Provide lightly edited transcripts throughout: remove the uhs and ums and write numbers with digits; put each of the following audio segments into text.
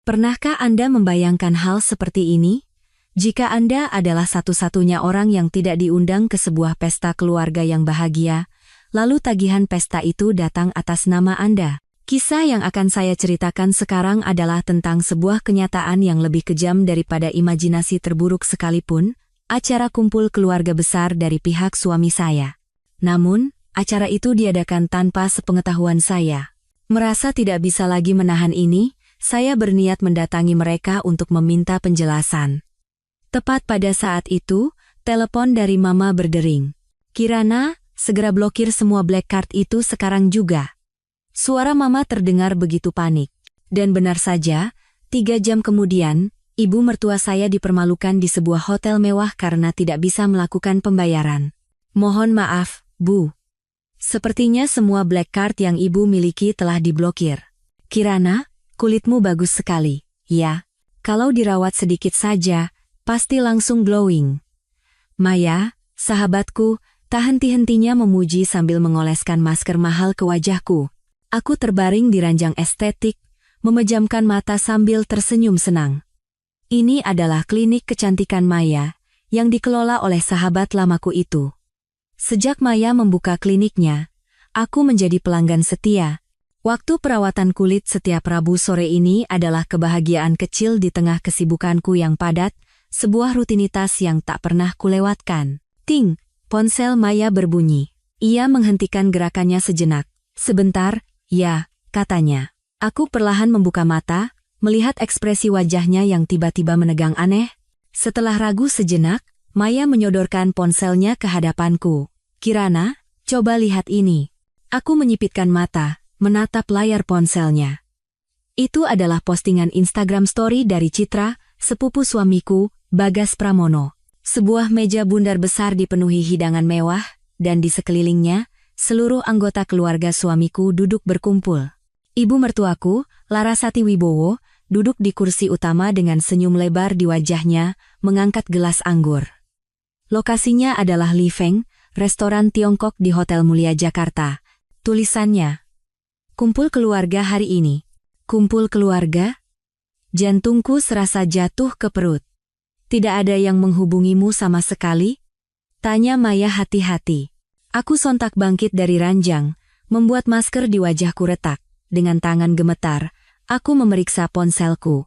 Pernahkah Anda membayangkan hal seperti ini? Jika Anda adalah satu-satunya orang yang tidak diundang ke sebuah pesta keluarga yang bahagia, lalu tagihan pesta itu datang atas nama Anda. Kisah yang akan saya ceritakan sekarang adalah tentang sebuah kenyataan yang lebih kejam daripada imajinasi terburuk sekalipun, acara kumpul keluarga besar dari pihak suami saya. Namun, acara itu diadakan tanpa sepengetahuan saya. Merasa tidak bisa lagi menahan ini, saya berniat mendatangi mereka untuk meminta penjelasan. Tepat pada saat itu, telepon dari Mama berdering. "Kirana, segera blokir semua black card itu sekarang juga." Suara Mama terdengar begitu panik. Dan benar saja, 3 jam kemudian, ibu mertua saya dipermalukan di sebuah hotel mewah karena tidak bisa melakukan pembayaran. "Mohon maaf, Bu. Sepertinya semua black card yang ibu miliki telah diblokir." "Kirana, kulitmu bagus sekali." "Ya, kalau dirawat sedikit saja, pasti langsung glowing." Maya, sahabatku, tak henti-hentinya memuji sambil mengoleskan masker mahal ke wajahku. Aku terbaring di ranjang estetik, memejamkan mata sambil tersenyum senang. Ini adalah klinik kecantikan Maya, yang dikelola oleh sahabat lamaku itu. Sejak Maya membuka kliniknya, aku menjadi pelanggan setia. Waktu perawatan kulit setiap Rabu sore ini adalah kebahagiaan kecil di tengah kesibukanku yang padat, sebuah rutinitas yang tak pernah kulewatkan. Ting, ponsel Maya berbunyi. Ia menghentikan gerakannya sejenak. "Sebentar, ya," katanya. Aku perlahan membuka mata, melihat ekspresi wajahnya yang tiba-tiba menegang aneh. Setelah ragu sejenak, Maya menyodorkan ponselnya ke hadapanku. "Kirana, coba lihat ini." Aku menyipitkan mata, menatap layar ponselnya. Itu adalah postingan Instagram story dari Citra, sepupu suamiku, Bagas Pramono. Sebuah meja bundar besar dipenuhi hidangan mewah, dan di sekelilingnya, seluruh anggota keluarga suamiku duduk berkumpul. Ibu mertuaku, Larasati Wibowo, duduk di kursi utama dengan senyum lebar di wajahnya, mengangkat gelas anggur. Lokasinya adalah Li Feng, restoran Tiongkok di Hotel Mulia Jakarta. Tulisannya, "Kumpul keluarga hari ini." Kumpul keluarga? Jantungku serasa jatuh ke perut. "Tidak ada yang menghubungimu sama sekali?" tanya Maya hati-hati. Aku sontak bangkit dari ranjang, membuat masker di wajahku retak. Dengan tangan gemetar, aku memeriksa ponselku.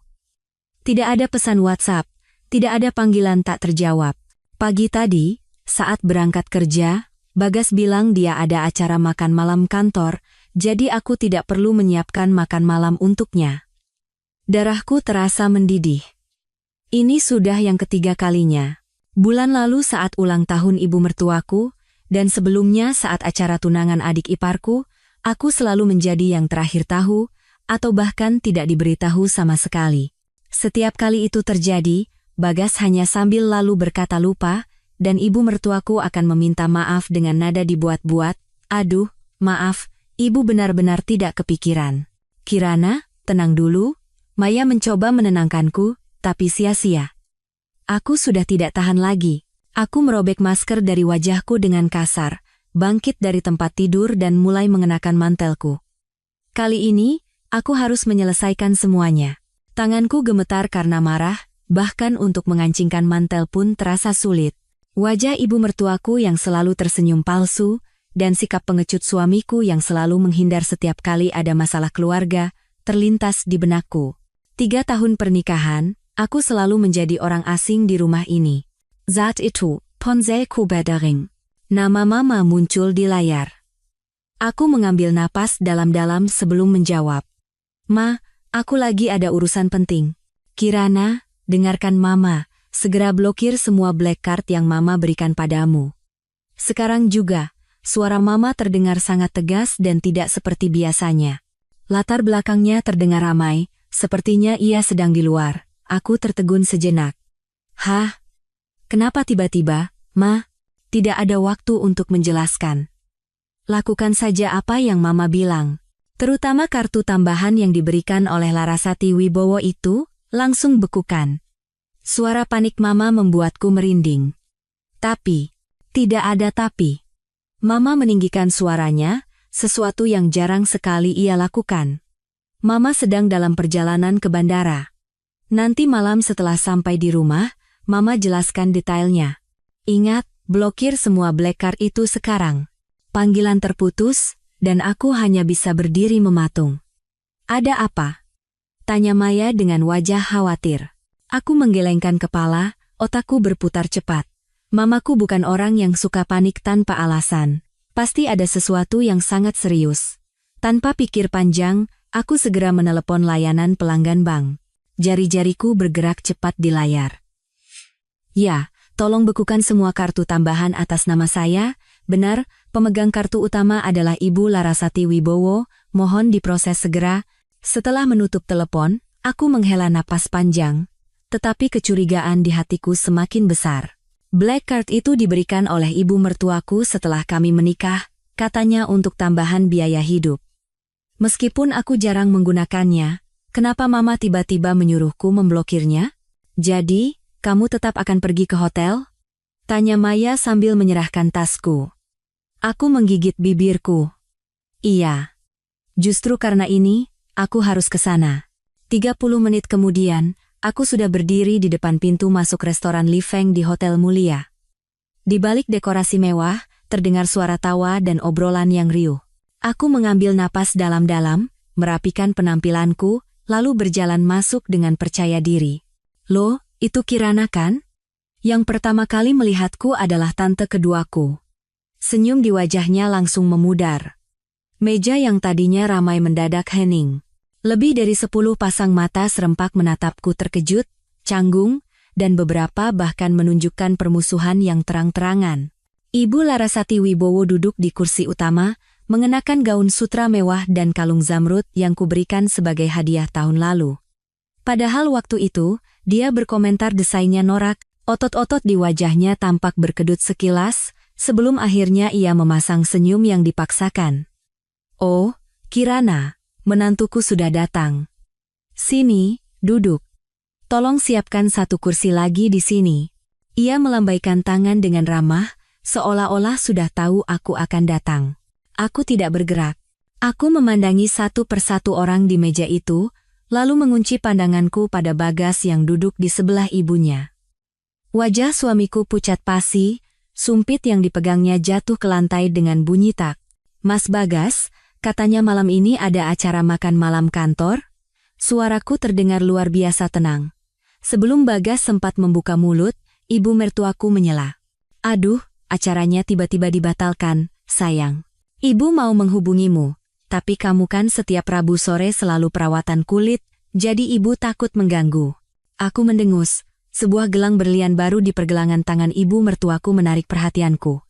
Tidak ada pesan WhatsApp, tidak ada panggilan tak terjawab. Pagi tadi, saat berangkat kerja, Bagas bilang dia ada acara makan malam kantor, jadi aku tidak perlu menyiapkan makan malam untuknya. Darahku terasa mendidih. Ini sudah yang ketiga kalinya. Bulan lalu saat ulang tahun ibu mertuaku, dan sebelumnya saat acara tunangan adik iparku, aku selalu menjadi yang terakhir tahu, atau bahkan tidak diberitahu sama sekali. Setiap kali itu terjadi, Bagas hanya sambil lalu berkata lupa, dan ibu mertuaku akan meminta maaf dengan nada dibuat-buat. "Aduh, maaf, ibu benar-benar tidak kepikiran." "Kirana, tenang dulu." Maya mencoba menenangkanku, tapi sia-sia. Aku sudah tidak tahan lagi. Aku merobek masker dari wajahku dengan kasar, bangkit dari tempat tidur dan mulai mengenakan mantelku. Kali ini, aku harus menyelesaikan semuanya. Tanganku gemetar karena marah, bahkan untuk mengancingkan mantel pun terasa sulit. Wajah ibu mertuaku yang selalu tersenyum palsu, dan sikap pengecut suamiku yang selalu menghindar setiap kali ada masalah keluarga, terlintas di benakku. 3 tahun pernikahan, aku selalu menjadi orang asing di rumah ini. Saat itu, ponselku berdering. Nama Mama muncul di layar. Aku mengambil napas dalam-dalam sebelum menjawab. "Ma, aku lagi ada urusan penting." "Kirana, dengarkan Mama. Segera blokir semua black card yang Mama berikan padamu." Sekarang juga, suara Mama terdengar sangat tegas dan tidak seperti biasanya. Latar belakangnya terdengar ramai, sepertinya ia sedang di luar. Aku tertegun sejenak. "Hah? Kenapa tiba-tiba, Ma?" "Tidak ada waktu untuk menjelaskan. Lakukan saja apa yang Mama bilang." Terutama kartu tambahan yang diberikan oleh Larasati Wibowo itu, langsung bekukan. Suara panik Mama membuatku merinding. Tapi, tidak ada tapi. Mama meninggikan suaranya, sesuatu yang jarang sekali ia lakukan. Mama sedang dalam perjalanan ke bandara. Nanti malam setelah sampai di rumah, Mama jelaskan detailnya. Ingat, blokir semua black card itu sekarang. Panggilan terputus, dan aku hanya bisa berdiri mematung. Ada apa? Tanya Maya dengan wajah khawatir. Aku menggelengkan kepala, otakku berputar cepat. Mamaku bukan orang yang suka panik tanpa alasan. Pasti ada sesuatu yang sangat serius. Tanpa pikir panjang, aku segera menelepon layanan pelanggan bank. Jari-jariku bergerak cepat di layar. Ya, tolong bekukan semua kartu tambahan atas nama saya. Benar, pemegang kartu utama adalah Ibu Larasati Wibowo, mohon diproses segera. Setelah menutup telepon, aku menghela napas panjang. Tetapi kecurigaan di hatiku semakin besar. Black card itu diberikan oleh ibu mertuaku setelah kami menikah, katanya untuk tambahan biaya hidup. Meskipun aku jarang menggunakannya, kenapa Mama tiba-tiba menyuruhku memblokirnya? Jadi, kamu tetap akan pergi ke hotel? Tanya Maya sambil menyerahkan tasku. Aku menggigit bibirku. Iya. Justru karena ini, aku harus ke sana. 30 menit kemudian, aku sudah berdiri di depan pintu masuk restoran Li Feng di Hotel Mulia. Di balik dekorasi mewah, terdengar suara tawa dan obrolan yang riuh. Aku mengambil napas dalam-dalam, merapikan penampilanku, lalu berjalan masuk dengan percaya diri. Loh, itu Kirana kan? Yang pertama kali melihatku adalah tante keduaku. Senyum di wajahnya langsung memudar. Meja yang tadinya ramai mendadak hening. Lebih dari 10 pasang mata serempak menatapku terkejut, canggung, dan beberapa bahkan menunjukkan permusuhan yang terang-terangan. Ibu Larasati Wibowo duduk di kursi utama, mengenakan gaun sutra mewah dan kalung zamrud yang kuberikan sebagai hadiah tahun lalu. Padahal waktu itu, dia berkomentar desainnya norak, otot-otot di wajahnya tampak berkedut sekilas, sebelum akhirnya ia memasang senyum yang dipaksakan. Oh, Kirana. Menantuku sudah datang. Sini, duduk. Tolong siapkan satu kursi lagi di sini. Ia melambaikan tangan dengan ramah, seolah-olah sudah tahu aku akan datang. Aku tidak bergerak. Aku memandangi satu persatu orang di meja itu, lalu mengunci pandanganku pada Bagas yang duduk di sebelah ibunya. Wajah suamiku pucat pasi, sumpit yang dipegangnya jatuh ke lantai dengan bunyi tak. Mas Bagas, katanya malam ini ada acara makan malam kantor? Suaraku terdengar luar biasa tenang. Sebelum Bagas sempat membuka mulut, ibu mertuaku menyela. Aduh, acaranya tiba-tiba dibatalkan, sayang. Ibu mau menghubungimu, tapi kamu kan setiap Rabu sore selalu perawatan kulit, jadi ibu takut mengganggu. Aku mendengus, sebuah gelang berlian baru di pergelangan tangan ibu mertuaku menarik perhatianku.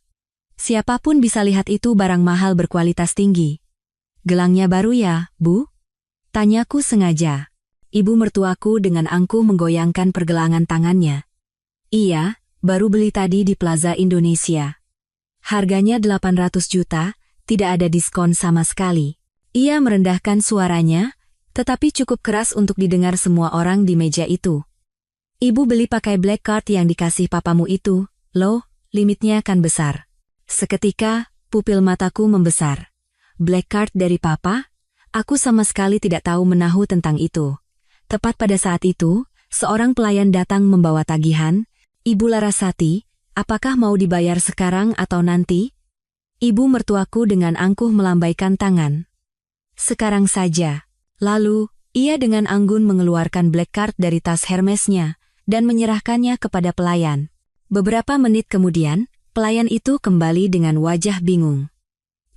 Siapapun bisa lihat itu barang mahal berkualitas tinggi. Gelangnya baru ya, Bu? Tanyaku sengaja. Ibu mertuaku dengan angkuh menggoyangkan pergelangan tangannya. Iya, baru beli tadi di Plaza Indonesia. Harganya 800 juta, tidak ada diskon sama sekali. Ia merendahkan suaranya, tetapi cukup keras untuk didengar semua orang di meja itu. Ibu beli pakai black card yang dikasih papamu itu, loh, limitnya kan besar. Seketika, pupil mataku membesar. Black card dari papa? Aku sama sekali tidak tahu menahu tentang itu. Tepat pada saat itu, seorang pelayan datang membawa tagihan. Ibu Larasati, apakah mau dibayar sekarang atau nanti? Ibu mertuaku dengan angkuh melambaikan tangan. Sekarang saja. Lalu, ia dengan anggun mengeluarkan black card dari tas Hermesnya dan menyerahkannya kepada pelayan. Beberapa menit kemudian, pelayan itu kembali dengan wajah bingung.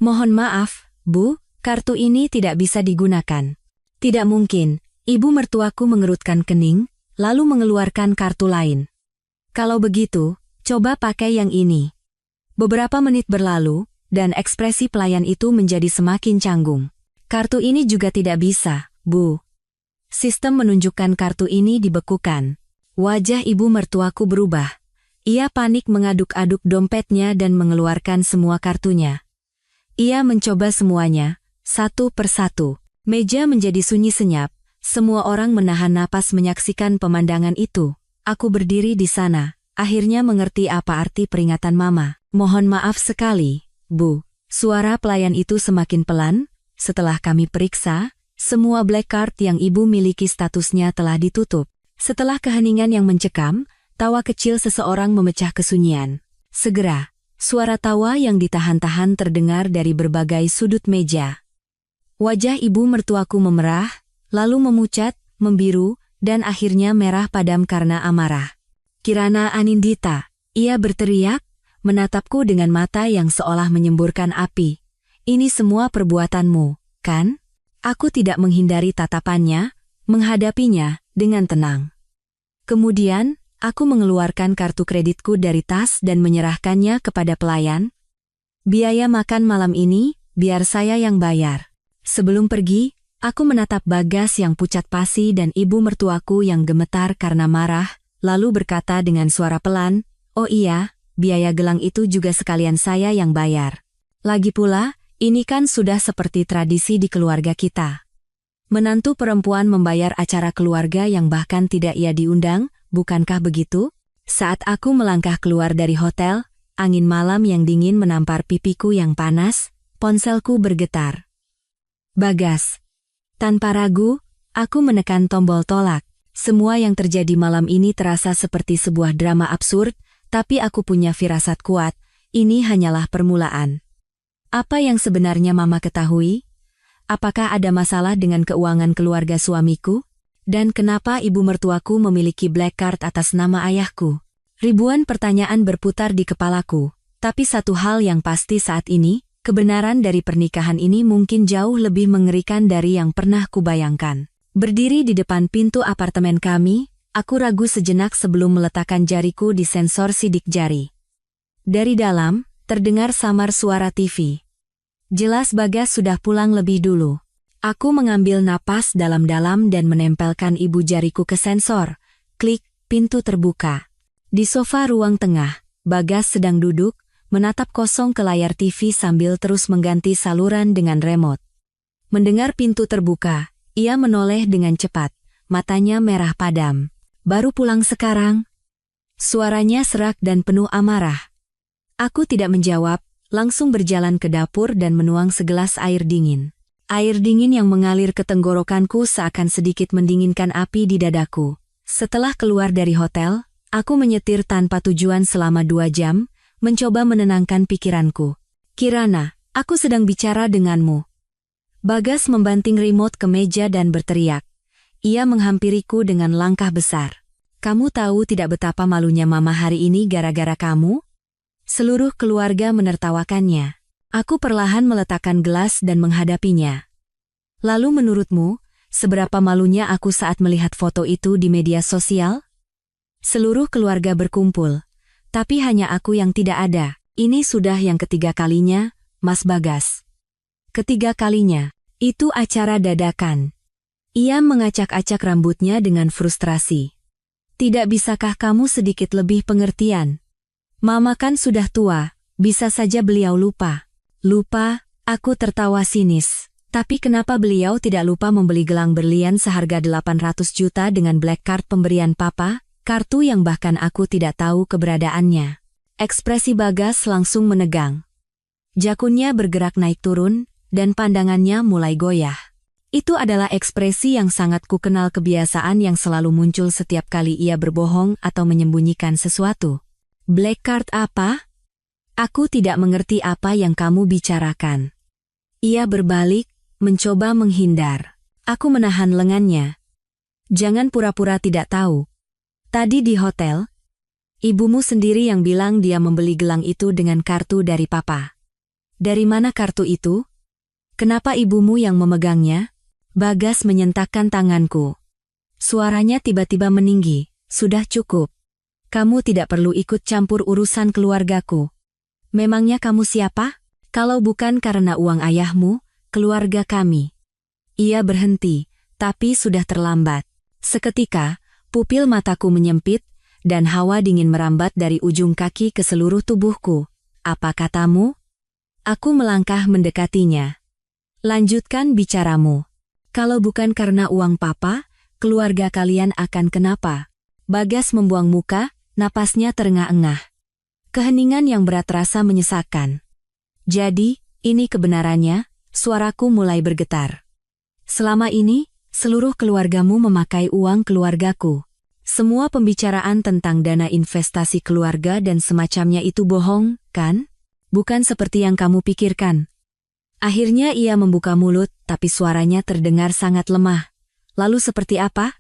Mohon maaf, Bu, kartu ini tidak bisa digunakan. Tidak mungkin, ibu mertuaku mengerutkan kening, lalu mengeluarkan kartu lain. Kalau begitu, coba pakai yang ini. Beberapa menit berlalu, dan ekspresi pelayan itu menjadi semakin canggung. Kartu ini juga tidak bisa, Bu. Sistem menunjukkan kartu ini dibekukan. Wajah ibu mertuaku berubah. Ia panik mengaduk-aduk dompetnya dan mengeluarkan semua kartunya. Ia mencoba semuanya, satu persatu. Meja menjadi sunyi senyap, semua orang menahan napas menyaksikan pemandangan itu. Aku berdiri di sana, akhirnya mengerti apa arti peringatan Mama. Mohon maaf sekali, Bu. Suara pelayan itu semakin pelan, setelah kami periksa, Semua black card yang ibu miliki statusnya telah ditutup. Setelah keheningan yang mencekam, tawa kecil seseorang memecah kesunyian. Segera, suara tawa yang ditahan-tahan terdengar dari berbagai sudut meja. Wajah ibu mertuaku memerah, lalu memucat, membiru, dan akhirnya merah padam karena amarah. "Kirana Anindita," ia berteriak, menatapku dengan mata yang seolah menyemburkan api. "Ini semua perbuatanmu, kan?" Aku tidak menghindari tatapannya, menghadapinya dengan tenang. Kemudian, aku mengeluarkan kartu kreditku dari tas dan menyerahkannya kepada pelayan. "Biaya makan malam ini, biar saya yang bayar." Sebelum pergi, aku menatap Bagas yang pucat pasi dan ibu mertuaku yang gemetar karena marah, lalu berkata dengan suara pelan, "Oh iya, biaya gelang itu juga sekalian saya yang bayar. Lagi pula, ini kan sudah seperti tradisi di keluarga kita. Menantu perempuan membayar acara keluarga yang bahkan tidak ia diundang, bukankah begitu?" Saat aku melangkah keluar dari hotel, angin malam yang dingin menampar pipiku yang panas, ponselku bergetar. "Bagas." Tanpa ragu, aku menekan tombol tolak. Semua yang terjadi malam ini terasa seperti sebuah drama absurd, tapi aku punya firasat kuat, ini hanyalah permulaan. Apa yang sebenarnya Mama ketahui? Apakah ada masalah dengan keuangan keluarga suamiku? Dan kenapa ibu mertuaku memiliki black card atas nama ayahku? Ribuan pertanyaan berputar di kepalaku, tapi satu hal yang pasti saat ini, kebenaran dari pernikahan ini mungkin jauh lebih mengerikan dari yang pernah kubayangkan. Berdiri di depan pintu apartemen kami, aku ragu sejenak sebelum meletakkan jariku di sensor sidik jari. Dari dalam, terdengar samar suara TV. Jelas Bagas sudah pulang lebih dulu. Aku mengambil napas dalam-dalam dan menempelkan ibu jariku ke sensor. Klik, pintu terbuka. Di sofa ruang tengah, Bagas sedang duduk, menatap kosong ke layar TV sambil terus mengganti saluran dengan remote. Mendengar pintu terbuka, ia menoleh dengan cepat, matanya merah padam. "Baru pulang sekarang?" Suaranya serak dan penuh amarah. Aku tidak menjawab, langsung berjalan ke dapur dan menuang segelas air dingin. Air dingin yang mengalir ke tenggorokanku seakan sedikit mendinginkan api di dadaku. Setelah keluar dari hotel, aku menyetir tanpa tujuan selama 2 jam, mencoba menenangkan pikiranku. "Kirana, aku sedang bicara denganmu." Bagas membanting remote ke meja dan berteriak. Ia menghampiriku dengan langkah besar. "Kamu tahu tidak betapa malunya Mama hari ini gara-gara kamu?" Seluruh keluarga menertawakannya. Aku perlahan meletakkan gelas dan menghadapinya. "Lalu menurutmu, seberapa malunya aku saat melihat foto itu di media sosial?" Seluruh keluarga berkumpul, tapi hanya aku yang tidak ada. "Ini sudah yang ketiga kalinya, Mas Bagas." "Ketiga kalinya?" Itu acara dadakan. Ia mengacak-acak rambutnya dengan frustrasi. "Tidak bisakah kamu sedikit lebih pengertian? Mama kan sudah tua, bisa saja beliau lupa." "Lupa?" Aku tertawa sinis. "Tapi kenapa beliau tidak lupa membeli gelang berlian seharga 800 juta dengan black card pemberian papa, kartu yang bahkan aku tidak tahu keberadaannya?" Ekspresi Bagas langsung menegang. Jakunnya bergerak naik turun, dan pandangannya mulai goyah. Itu adalah ekspresi yang sangat kukenal, kebiasaan yang selalu muncul setiap kali ia berbohong atau menyembunyikan sesuatu. "Black card apa? Aku tidak mengerti apa yang kamu bicarakan." Ia berbalik, mencoba menghindar. Aku menahan lengannya. "Jangan pura-pura tidak tahu. Tadi di hotel, ibumu sendiri yang bilang dia membeli gelang itu dengan kartu dari papa." "Dari mana kartu itu? Kenapa ibumu yang memegangnya?" Bagas menyentakkan tanganku. Suaranya tiba-tiba meninggi. "Sudah cukup. Kamu tidak perlu ikut campur urusan keluargaku. Memangnya kamu siapa? Kalau bukan karena uang ayahmu, keluarga kami." Ia berhenti, tapi sudah terlambat. Seketika, pupil mataku menyempit, dan hawa dingin merambat dari ujung kaki ke seluruh tubuhku. "Apa katamu?" Aku melangkah mendekatinya. "Lanjutkan bicaramu. Kalau bukan karena uang papa, keluarga kalian akan kenapa?" Bagas membuang muka, napasnya terengah-engah. Keheningan yang berat rasa menyesakkan. "Jadi, ini kebenarannya?" Suaraku mulai bergetar. Selama ini, seluruh keluargamu memakai uang keluargaku. Semua pembicaraan tentang dana investasi keluarga dan semacamnya itu bohong, kan? Bukan seperti yang kamu pikirkan. Akhirnya ia membuka mulut, tapi suaranya terdengar sangat lemah. Lalu seperti apa?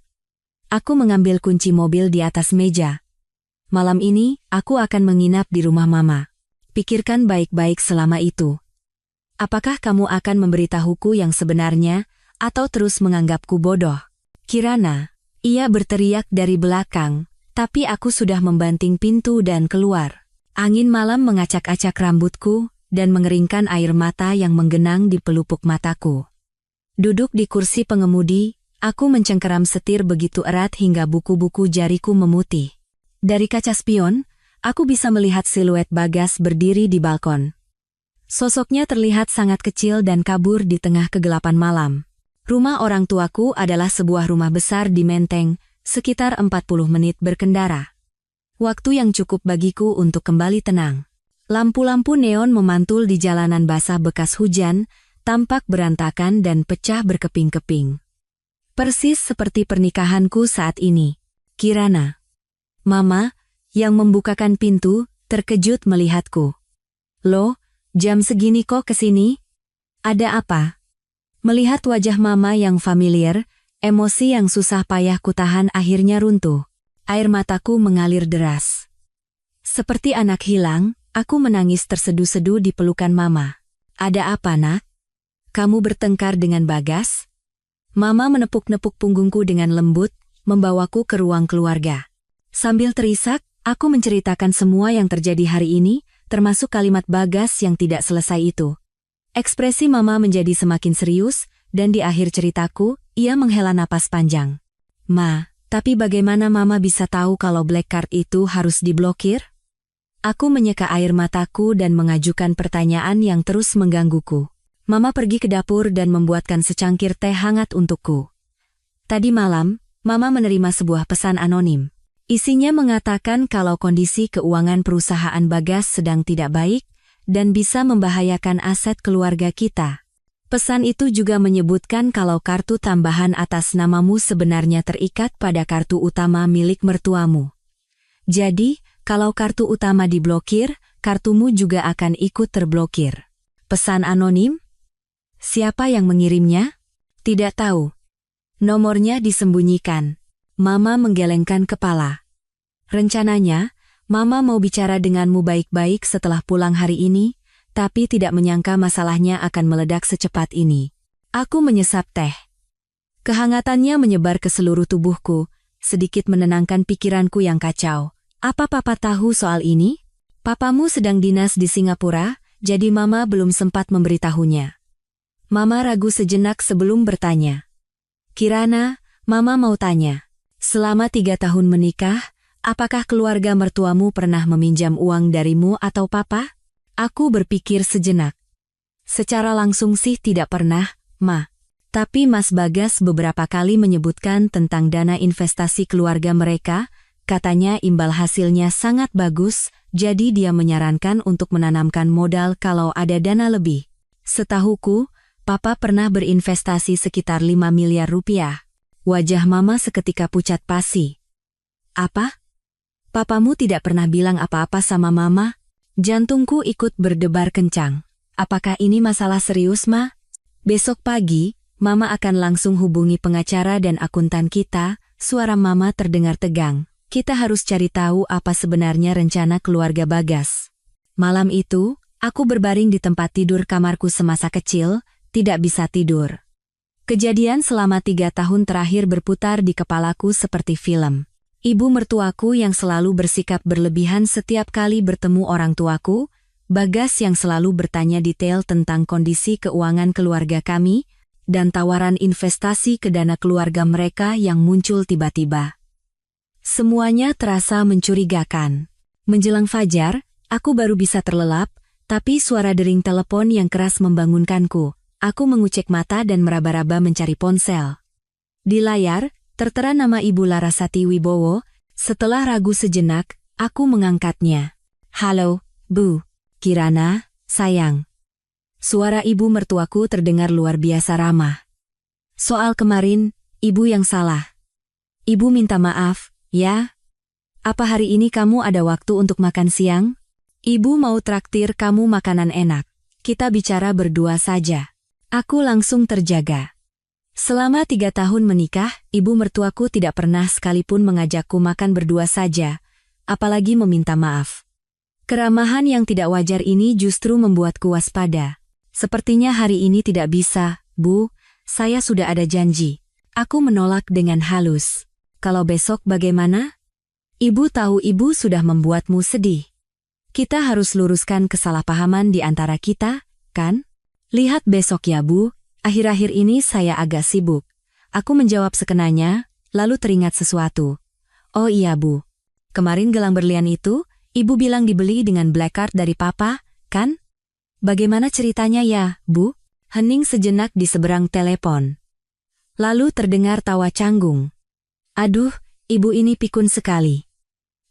Aku mengambil kunci mobil di atas meja. Malam ini, aku akan menginap di rumah Mama. Pikirkan baik-baik selama itu. Apakah kamu akan memberitahuku yang sebenarnya, atau terus menganggapku bodoh? Kirana, ia berteriak dari belakang, tapi aku sudah membanting pintu dan keluar. Angin malam mengacak-acak rambutku, dan mengeringkan air mata yang menggenang di pelupuk mataku. Duduk di kursi pengemudi, aku mencengkeram setir begitu erat hingga buku-buku jariku memutih. Dari kaca spion, aku bisa melihat siluet Bagas berdiri di balkon. Sosoknya terlihat sangat kecil dan kabur di tengah kegelapan malam. Rumah orang tuaku adalah sebuah rumah besar di Menteng, sekitar 40 menit berkendara. Waktu yang cukup bagiku untuk kembali tenang. Lampu-lampu neon memantul di jalanan basah bekas hujan, tampak berantakan dan pecah berkeping-keping. Persis seperti pernikahanku saat ini. Kirana. Mama, yang membukakan pintu, terkejut melihatku. Loh, jam segini kok kesini? Ada apa? Melihat wajah Mama yang familiar, emosi yang susah payah kutahan akhirnya runtuh. Air mataku mengalir deras. Seperti anak hilang, aku menangis terseduh-seduh di pelukan Mama. Ada apa, Nak? Kamu bertengkar dengan Bagas? Mama menepuk-nepuk punggungku dengan lembut, membawaku ke ruang keluarga. Sambil terisak, aku menceritakan semua yang terjadi hari ini, termasuk kalimat Bagas yang tidak selesai itu. Ekspresi Mama menjadi semakin serius, dan di akhir ceritaku, ia menghela napas panjang. Ma, tapi bagaimana Mama bisa tahu kalau black card itu harus diblokir? Aku menyeka air mataku dan mengajukan pertanyaan yang terus menggangguku. Mama pergi ke dapur dan membuatkan secangkir teh hangat untukku. Tadi malam, Mama menerima sebuah pesan anonim. Isinya mengatakan kalau kondisi keuangan perusahaan Bagas sedang tidak baik dan bisa membahayakan aset keluarga kita. Pesan itu juga menyebutkan kalau kartu tambahan atas namamu sebenarnya terikat pada kartu utama milik mertuamu. Jadi, kalau kartu utama diblokir, kartumu juga akan ikut terblokir. Pesan anonim? Siapa yang mengirimnya? Tidak tahu. Nomornya disembunyikan. Mama menggelengkan kepala. Rencananya, Mama mau bicara denganmu baik-baik setelah pulang hari ini, tapi tidak menyangka masalahnya akan meledak secepat ini. Aku menyesap teh. Kehangatannya menyebar ke seluruh tubuhku, sedikit menenangkan pikiranku yang kacau. Apa Papa tahu soal ini? Papamu sedang dinas di Singapura, jadi Mama belum sempat memberitahunya. Mama ragu sejenak sebelum bertanya. Kirana, Mama mau tanya. Selama 3 tahun menikah, apakah keluarga mertuamu pernah meminjam uang darimu atau Papa? Aku berpikir sejenak. Secara langsung sih tidak pernah, Ma. Tapi Mas Bagas beberapa kali menyebutkan tentang dana investasi keluarga mereka. Katanya imbal hasilnya sangat bagus, jadi dia menyarankan untuk menanamkan modal kalau ada dana lebih. Setahuku, Papa pernah berinvestasi sekitar 5 miliar rupiah. Wajah Mama seketika pucat pasi. Apa? Papamu tidak pernah bilang apa-apa sama Mama? Jantungku ikut berdebar kencang. Apakah ini masalah serius, Ma? Besok pagi, Mama akan langsung hubungi pengacara dan akuntan kita. Suara Mama terdengar tegang. Kita harus cari tahu apa sebenarnya rencana keluarga Bagas. Malam itu, aku berbaring di tempat tidur kamarku semasa kecil, tidak bisa tidur. Kejadian selama 3 tahun terakhir berputar di kepalaku seperti film. Ibu mertuaku yang selalu bersikap berlebihan setiap kali bertemu orang tuaku, Bagas yang selalu bertanya detail tentang kondisi keuangan keluarga kami, dan tawaran investasi ke dana keluarga mereka yang muncul tiba-tiba. Semuanya terasa mencurigakan. Menjelang fajar, aku baru bisa terlelap, tapi suara dering telepon yang keras membangunkanku. Aku mengucek mata dan meraba-raba mencari ponsel. Di layar, tertera nama Ibu Larasati Wibowo. Setelah ragu sejenak, aku mengangkatnya. Halo, Bu. Kirana, sayang. Suara ibu mertuaku terdengar luar biasa ramah. Soal kemarin, ibu yang salah. Ibu minta maaf, ya? Apa hari ini kamu ada waktu untuk makan siang? Ibu mau traktir kamu makanan enak. Kita bicara berdua saja. Aku langsung terjaga. Selama 3 tahun menikah, ibu mertuaku tidak pernah sekalipun mengajakku makan berdua saja, apalagi meminta maaf. Keramahan yang tidak wajar ini justru membuatku waspada. Sepertinya hari ini tidak bisa, Bu, saya sudah ada janji. Aku menolak dengan halus. Kalau besok bagaimana? Ibu tahu ibu sudah membuatmu sedih. Kita harus luruskan kesalahpahaman di antara kita, kan? Lihat besok ya Bu, akhir-akhir ini saya agak sibuk. Aku menjawab sekenanya, lalu teringat sesuatu. Oh iya Bu, kemarin gelang berlian itu, ibu bilang dibeli dengan black card dari papa, kan? Bagaimana ceritanya ya, Bu? Hening sejenak di seberang telepon. Lalu terdengar tawa canggung. Aduh, ibu ini pikun sekali.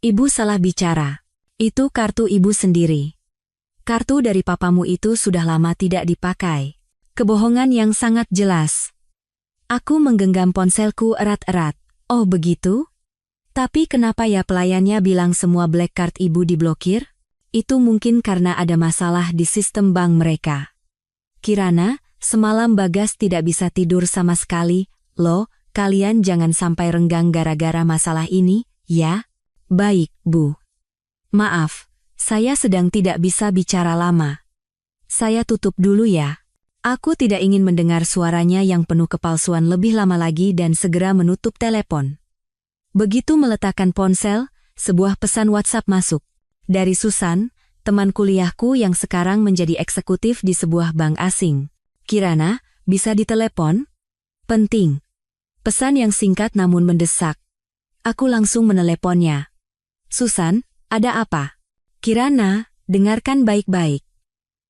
Ibu salah bicara. Itu kartu ibu sendiri. Kartu dari papamu itu sudah lama tidak dipakai. Kebohongan yang sangat jelas. Aku menggenggam ponselku erat-erat. Oh begitu? Tapi kenapa ya pelayannya bilang semua black card ibu diblokir? Itu mungkin karena ada masalah di sistem bank mereka. Kirana, semalam Bagas tidak bisa tidur sama sekali. Loh, kalian jangan sampai renggang gara-gara masalah ini, ya? Baik, Bu. Maaf, saya sedang tidak bisa bicara lama. Saya tutup dulu ya. Aku tidak ingin mendengar suaranya yang penuh kepalsuan lebih lama lagi dan segera menutup telepon. Begitu meletakkan ponsel, sebuah pesan WhatsApp masuk. Dari Susan, teman kuliahku yang sekarang menjadi eksekutif di sebuah bank asing. Kirana, bisa ditelepon? Penting. Pesan yang singkat namun mendesak. Aku langsung meneleponnya. Susan, ada apa? Kirana, dengarkan baik-baik.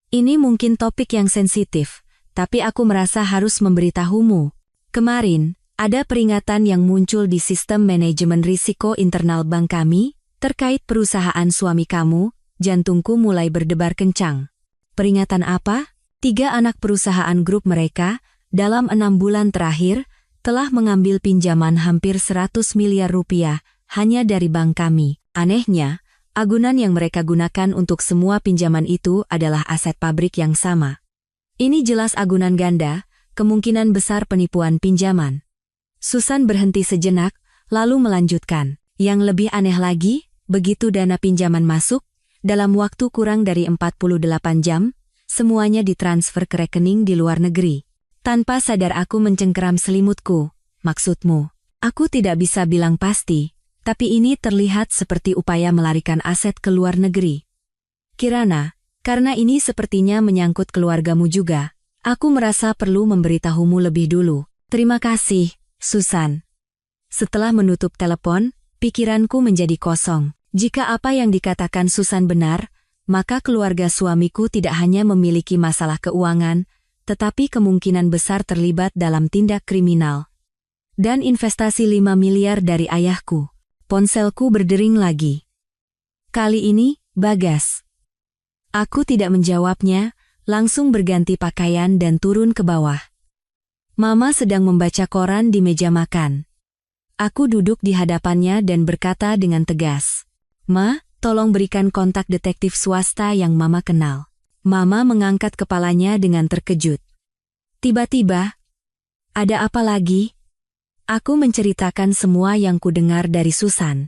Ini mungkin topik yang sensitif, tapi aku merasa harus memberitahumu. Kemarin, ada peringatan yang muncul di sistem manajemen risiko internal bank kami, terkait perusahaan suami kamu. Jantungku mulai berdebar kencang. Peringatan apa? 3 anak perusahaan grup mereka, dalam 6 bulan terakhir, telah mengambil pinjaman hampir 100 miliar rupiah, hanya dari bank kami. Anehnya, agunan yang mereka gunakan untuk semua pinjaman itu adalah aset pabrik yang sama. Ini jelas agunan ganda, kemungkinan besar penipuan pinjaman. Susan berhenti sejenak, lalu melanjutkan. Yang lebih aneh lagi, begitu dana pinjaman masuk, dalam waktu kurang dari 48 jam, semuanya ditransfer ke rekening di luar negeri. Tanpa sadar aku mencengkeram selimutku. Maksudmu, aku tidak bisa bilang pasti. Tapi ini terlihat seperti upaya melarikan aset ke luar negeri. Kirana, karena ini sepertinya menyangkut keluargamu juga, aku merasa perlu memberitahumu lebih dulu. Terima kasih, Susan. Setelah menutup telepon, pikiranku menjadi kosong. Jika apa yang dikatakan Susan benar, maka keluarga suamiku tidak hanya memiliki masalah keuangan, tetapi kemungkinan besar terlibat dalam tindak kriminal. Dan investasi 5 miliar dari ayahku. Ponselku berdering lagi. Kali ini, Bagas. Aku tidak menjawabnya, langsung berganti pakaian dan turun ke bawah. Mama sedang membaca koran di meja makan. Aku duduk di hadapannya dan berkata dengan tegas, "Ma, tolong berikan kontak detektif swasta yang Mama kenal." Mama mengangkat kepalanya dengan terkejut. Tiba-tiba, "Ada apa lagi?" Aku menceritakan semua yang kudengar dari Susan.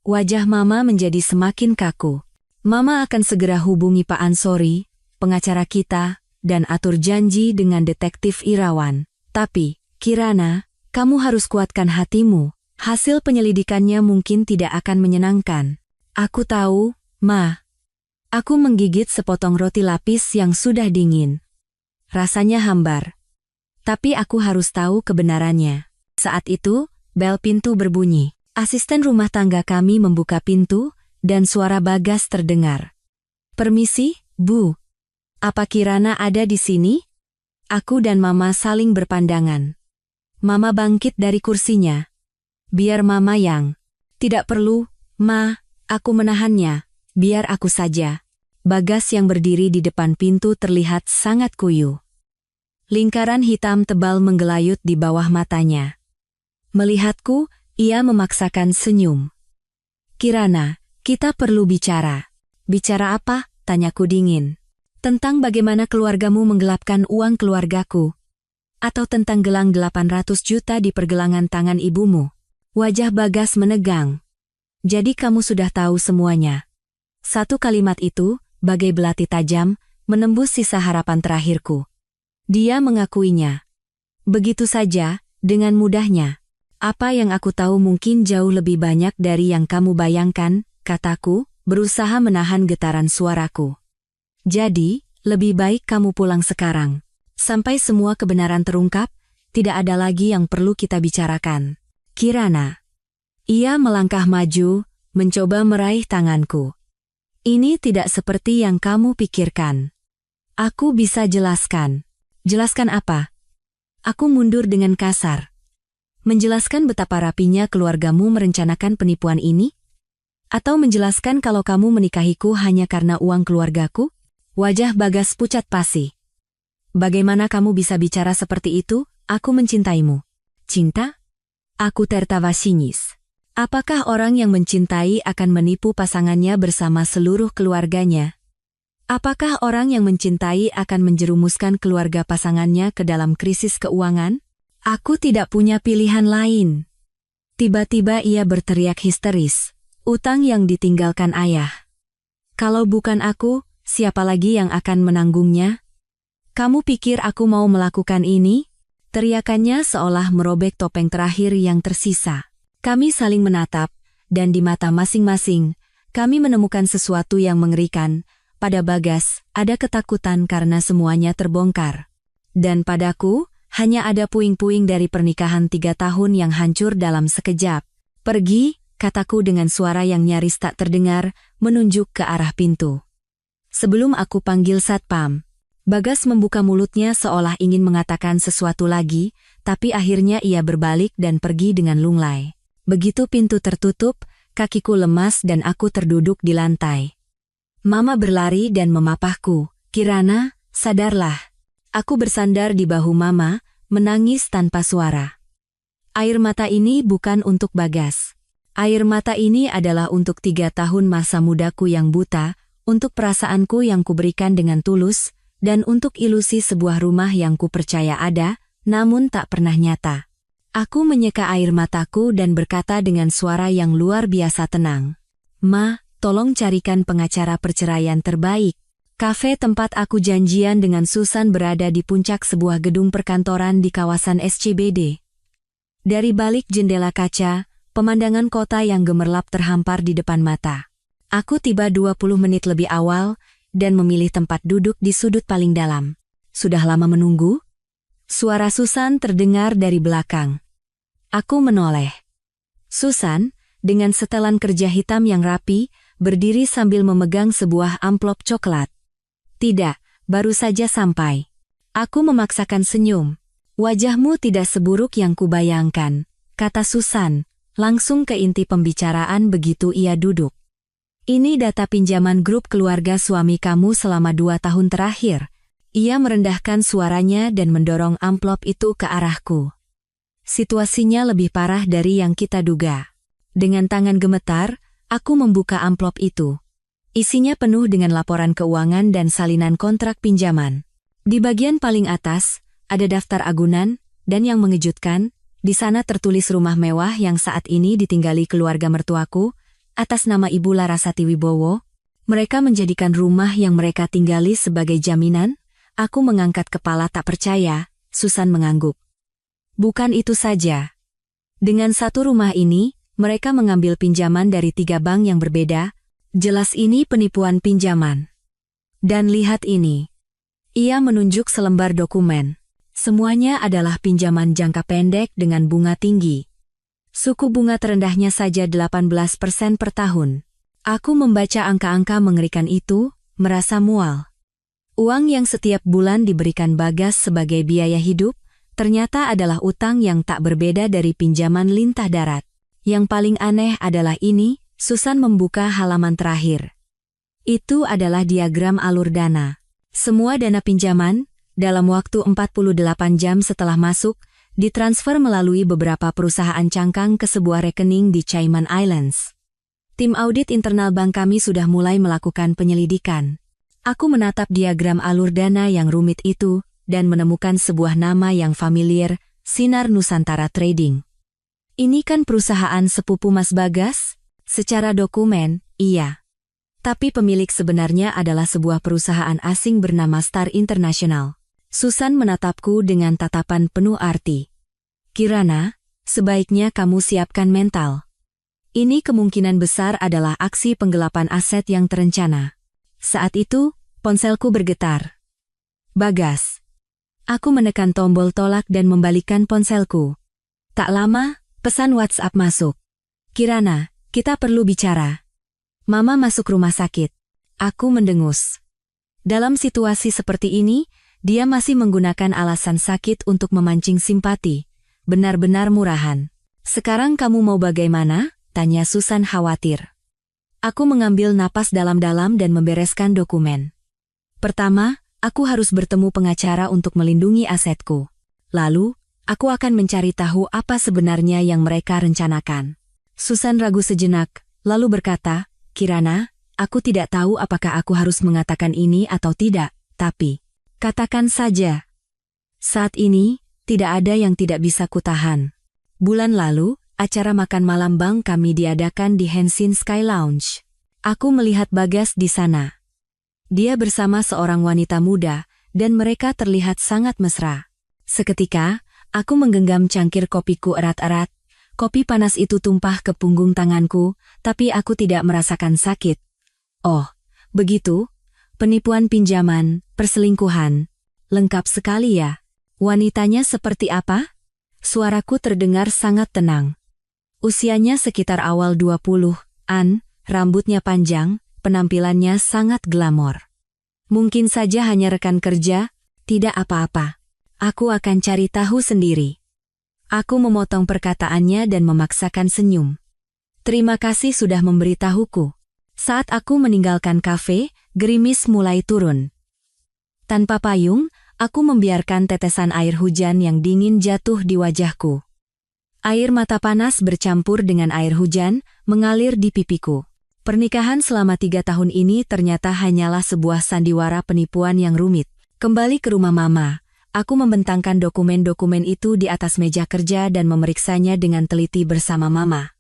Wajah Mama menjadi semakin kaku. Mama akan segera hubungi Pak Ansori, pengacara kita, dan atur janji dengan detektif Irawan. Tapi, Kirana, kamu harus kuatkan hatimu. Hasil penyelidikannya mungkin tidak akan menyenangkan. Aku tahu, Ma. Aku menggigit sepotong roti lapis yang sudah dingin. Rasanya hambar. Tapi aku harus tahu kebenarannya. Saat itu, bel pintu berbunyi. Asisten rumah tangga kami membuka pintu, dan suara Bagas terdengar. "Permisi, Bu. Apa Kirana ada di sini?" Aku dan Mama saling berpandangan. Mama bangkit dari kursinya. "Biar Mama yang." "Tidak perlu, Ma. Aku menahannya. Biar aku saja." Bagas yang berdiri di depan pintu terlihat sangat kuyuh. Lingkaran hitam tebal menggelayut di bawah matanya. Melihatku, ia memaksakan senyum. Kirana, kita perlu bicara. Bicara apa? Tanyaku dingin. Tentang bagaimana keluargamu menggelapkan uang keluargaku. Atau tentang gelang 800 juta di pergelangan tangan ibumu. Wajah Bagas menegang. Jadi kamu sudah tahu semuanya. Satu kalimat itu, bagai belati tajam, menembus sisa harapan terakhirku. Dia mengakuinya. Begitu saja, dengan mudahnya. Apa yang aku tahu mungkin jauh lebih banyak dari yang kamu bayangkan, kataku, berusaha menahan getaran suaraku. Jadi, lebih baik kamu pulang sekarang. Sampai semua kebenaran terungkap, tidak ada lagi yang perlu kita bicarakan. Kirana. Ia melangkah maju, mencoba meraih tanganku. Ini tidak seperti yang kamu pikirkan. Aku bisa jelaskan. Jelaskan apa? Aku mundur dengan kasar. Menjelaskan betapa rapinya keluargamu merencanakan penipuan ini? Atau menjelaskan kalau kamu menikahiku hanya karena uang keluargaku? Wajah Bagas pucat pasi. Bagaimana kamu bisa bicara seperti itu? Aku mencintaimu. Cinta? Aku tertawa sinis. Apakah orang yang mencintai akan menipu pasangannya bersama seluruh keluarganya? Apakah orang yang mencintai akan menjerumuskan keluarga pasangannya ke dalam krisis keuangan? Aku tidak punya pilihan lain. Tiba-tiba ia berteriak histeris. Utang yang ditinggalkan ayah. Kalau bukan aku, siapa lagi yang akan menanggungnya? Kamu pikir aku mau melakukan ini? Teriakannya seolah merobek topeng terakhir yang tersisa. Kami saling menatap, dan di mata masing-masing, kami menemukan sesuatu yang mengerikan. Pada Bagas, ada ketakutan karena semuanya terbongkar. Dan padaku, hanya ada puing-puing dari pernikahan 3 tahun yang hancur dalam sekejap. Pergi, kataku dengan suara yang nyaris tak terdengar, menunjuk ke arah pintu. Sebelum aku panggil satpam, Bagas membuka mulutnya seolah ingin mengatakan sesuatu lagi, tapi akhirnya ia berbalik dan pergi dengan lunglai. Begitu pintu tertutup, kakiku lemas dan aku terduduk di lantai. Mama berlari dan memapahku. Kirana, sadarlah. Aku bersandar di bahu Mama, menangis tanpa suara. Air mata ini bukan untuk Bagas. Air mata ini adalah untuk 3 tahun masa mudaku yang buta, untuk perasaanku yang kuberikan dengan tulus, dan untuk ilusi sebuah rumah yang kupercaya ada, namun tak pernah nyata. Aku menyeka air mataku dan berkata dengan suara yang luar biasa tenang. Ma, tolong carikan pengacara perceraian terbaik. Kafe tempat aku janjian dengan Susan berada di puncak sebuah gedung perkantoran di kawasan SCBD. Dari balik jendela kaca, pemandangan kota yang gemerlap terhampar di depan mata. Aku tiba 20 menit lebih awal, dan memilih tempat duduk di sudut paling dalam. Sudah lama menunggu? Suara Susan terdengar dari belakang. Aku menoleh. Susan, dengan setelan kerja hitam yang rapi, berdiri sambil memegang sebuah amplop coklat. Tidak, baru saja sampai. Aku memaksakan senyum. Wajahmu tidak seburuk yang kubayangkan, kata Susan, langsung ke inti pembicaraan begitu ia duduk. Ini data pinjaman grup keluarga suami kamu selama 2 tahun terakhir. Ia merendahkan suaranya dan mendorong amplop itu ke arahku. Situasinya lebih parah dari yang kita duga. Dengan tangan gemetar, aku membuka amplop itu. Isinya penuh dengan laporan keuangan dan salinan kontrak pinjaman. Di bagian paling atas, ada daftar agunan, dan yang mengejutkan, di sana tertulis rumah mewah yang saat ini ditinggali keluarga mertuaku, atas nama Ibu Larasati Wibowo. Mereka menjadikan rumah yang mereka tinggali sebagai jaminan. Aku mengangkat kepala tak percaya. Susan mengangguk. Bukan itu saja. Dengan satu rumah ini, mereka mengambil pinjaman dari 3 bank yang berbeda. Jelas ini penipuan pinjaman. Dan lihat ini. Ia menunjuk selembar dokumen. Semuanya adalah pinjaman jangka pendek dengan bunga tinggi. Suku bunga terendahnya saja 18% per tahun. Aku membaca angka-angka mengerikan itu, merasa mual. Uang yang setiap bulan diberikan Bagas sebagai biaya hidup, ternyata adalah utang yang tak berbeda dari pinjaman lintah darat. Yang paling aneh adalah ini, Susan membuka halaman terakhir. Itu adalah diagram alur dana. Semua dana pinjaman, Dalam waktu 48 jam setelah masuk, ditransfer melalui beberapa perusahaan cangkang ke sebuah rekening di Cayman Islands. Tim audit internal bank kami sudah mulai melakukan penyelidikan. Aku menatap diagram alur dana yang rumit itu dan menemukan sebuah nama yang familiar, Sinar Nusantara Trading. Ini kan perusahaan sepupu Mas Bagas? Secara dokumen, iya. Tapi pemilik sebenarnya adalah sebuah perusahaan asing bernama Star International. Susan menatapku dengan tatapan penuh arti. Kirana, sebaiknya kamu siapkan mental. Ini kemungkinan besar adalah aksi penggelapan aset yang terencana. Saat itu, ponselku bergetar. Bagas. Aku menekan tombol tolak dan membalikkan ponselku. Tak lama, pesan WhatsApp masuk. Kirana, kita perlu bicara. Mama masuk rumah sakit. Aku mendengus. Dalam situasi seperti ini, dia masih menggunakan alasan sakit untuk memancing simpati. Benar-benar murahan. Sekarang kamu mau bagaimana? Tanya Susan khawatir. Aku mengambil napas dalam-dalam dan membereskan dokumen. Pertama, aku harus bertemu pengacara untuk melindungi asetku. Lalu, aku akan mencari tahu apa sebenarnya yang mereka rencanakan. Susan ragu sejenak, lalu berkata, Kirana, aku tidak tahu apakah aku harus mengatakan ini atau tidak, tapi katakan saja. Saat ini, tidak ada yang tidak bisa kutahan. Bulan lalu, acara makan malam bank kami diadakan di Hensin Sky Lounge. Aku melihat Bagas di sana. Dia bersama seorang wanita muda, dan mereka terlihat sangat mesra. Seketika, aku menggenggam cangkir kopiku erat-erat. Kopi panas itu tumpah ke punggung tanganku, tapi aku tidak merasakan sakit. Oh, begitu? Penipuan pinjaman, perselingkuhan. Lengkap sekali ya. Wanitanya seperti apa? Suaraku terdengar sangat tenang. Usianya sekitar awal 20-an, rambutnya panjang, penampilannya sangat glamor. Mungkin saja hanya rekan kerja, tidak apa-apa. Aku akan cari tahu sendiri. Aku memotong perkataannya dan memaksakan senyum. Terima kasih sudah memberitahuku. Saat aku meninggalkan kafe, gerimis mulai turun. Tanpa payung, aku membiarkan tetesan air hujan yang dingin jatuh di wajahku. Air mata panas bercampur dengan air hujan, mengalir di pipiku. Pernikahan selama 3 tahun ini ternyata hanyalah sebuah sandiwara penipuan yang rumit. Kembali ke rumah Mama, aku membentangkan dokumen-dokumen itu di atas meja kerja dan memeriksanya dengan teliti bersama Mama.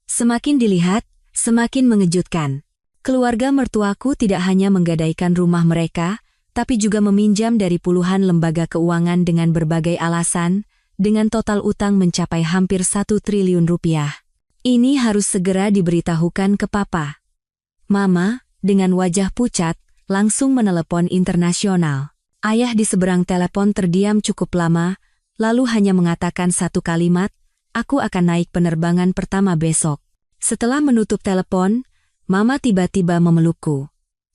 Semakin dilihat, semakin mengejutkan. Keluarga mertuaku tidak hanya menggadaikan rumah mereka, tapi juga meminjam dari puluhan lembaga keuangan dengan berbagai alasan, dengan total utang mencapai hampir 1 triliun rupiah. Ini harus segera diberitahukan ke Papa. Mama, dengan wajah pucat, langsung menelepon internasional. Ayah di seberang telepon terdiam cukup lama, lalu hanya mengatakan satu kalimat, aku akan naik penerbangan pertama besok. Setelah menutup telepon, Mama tiba-tiba memelukku.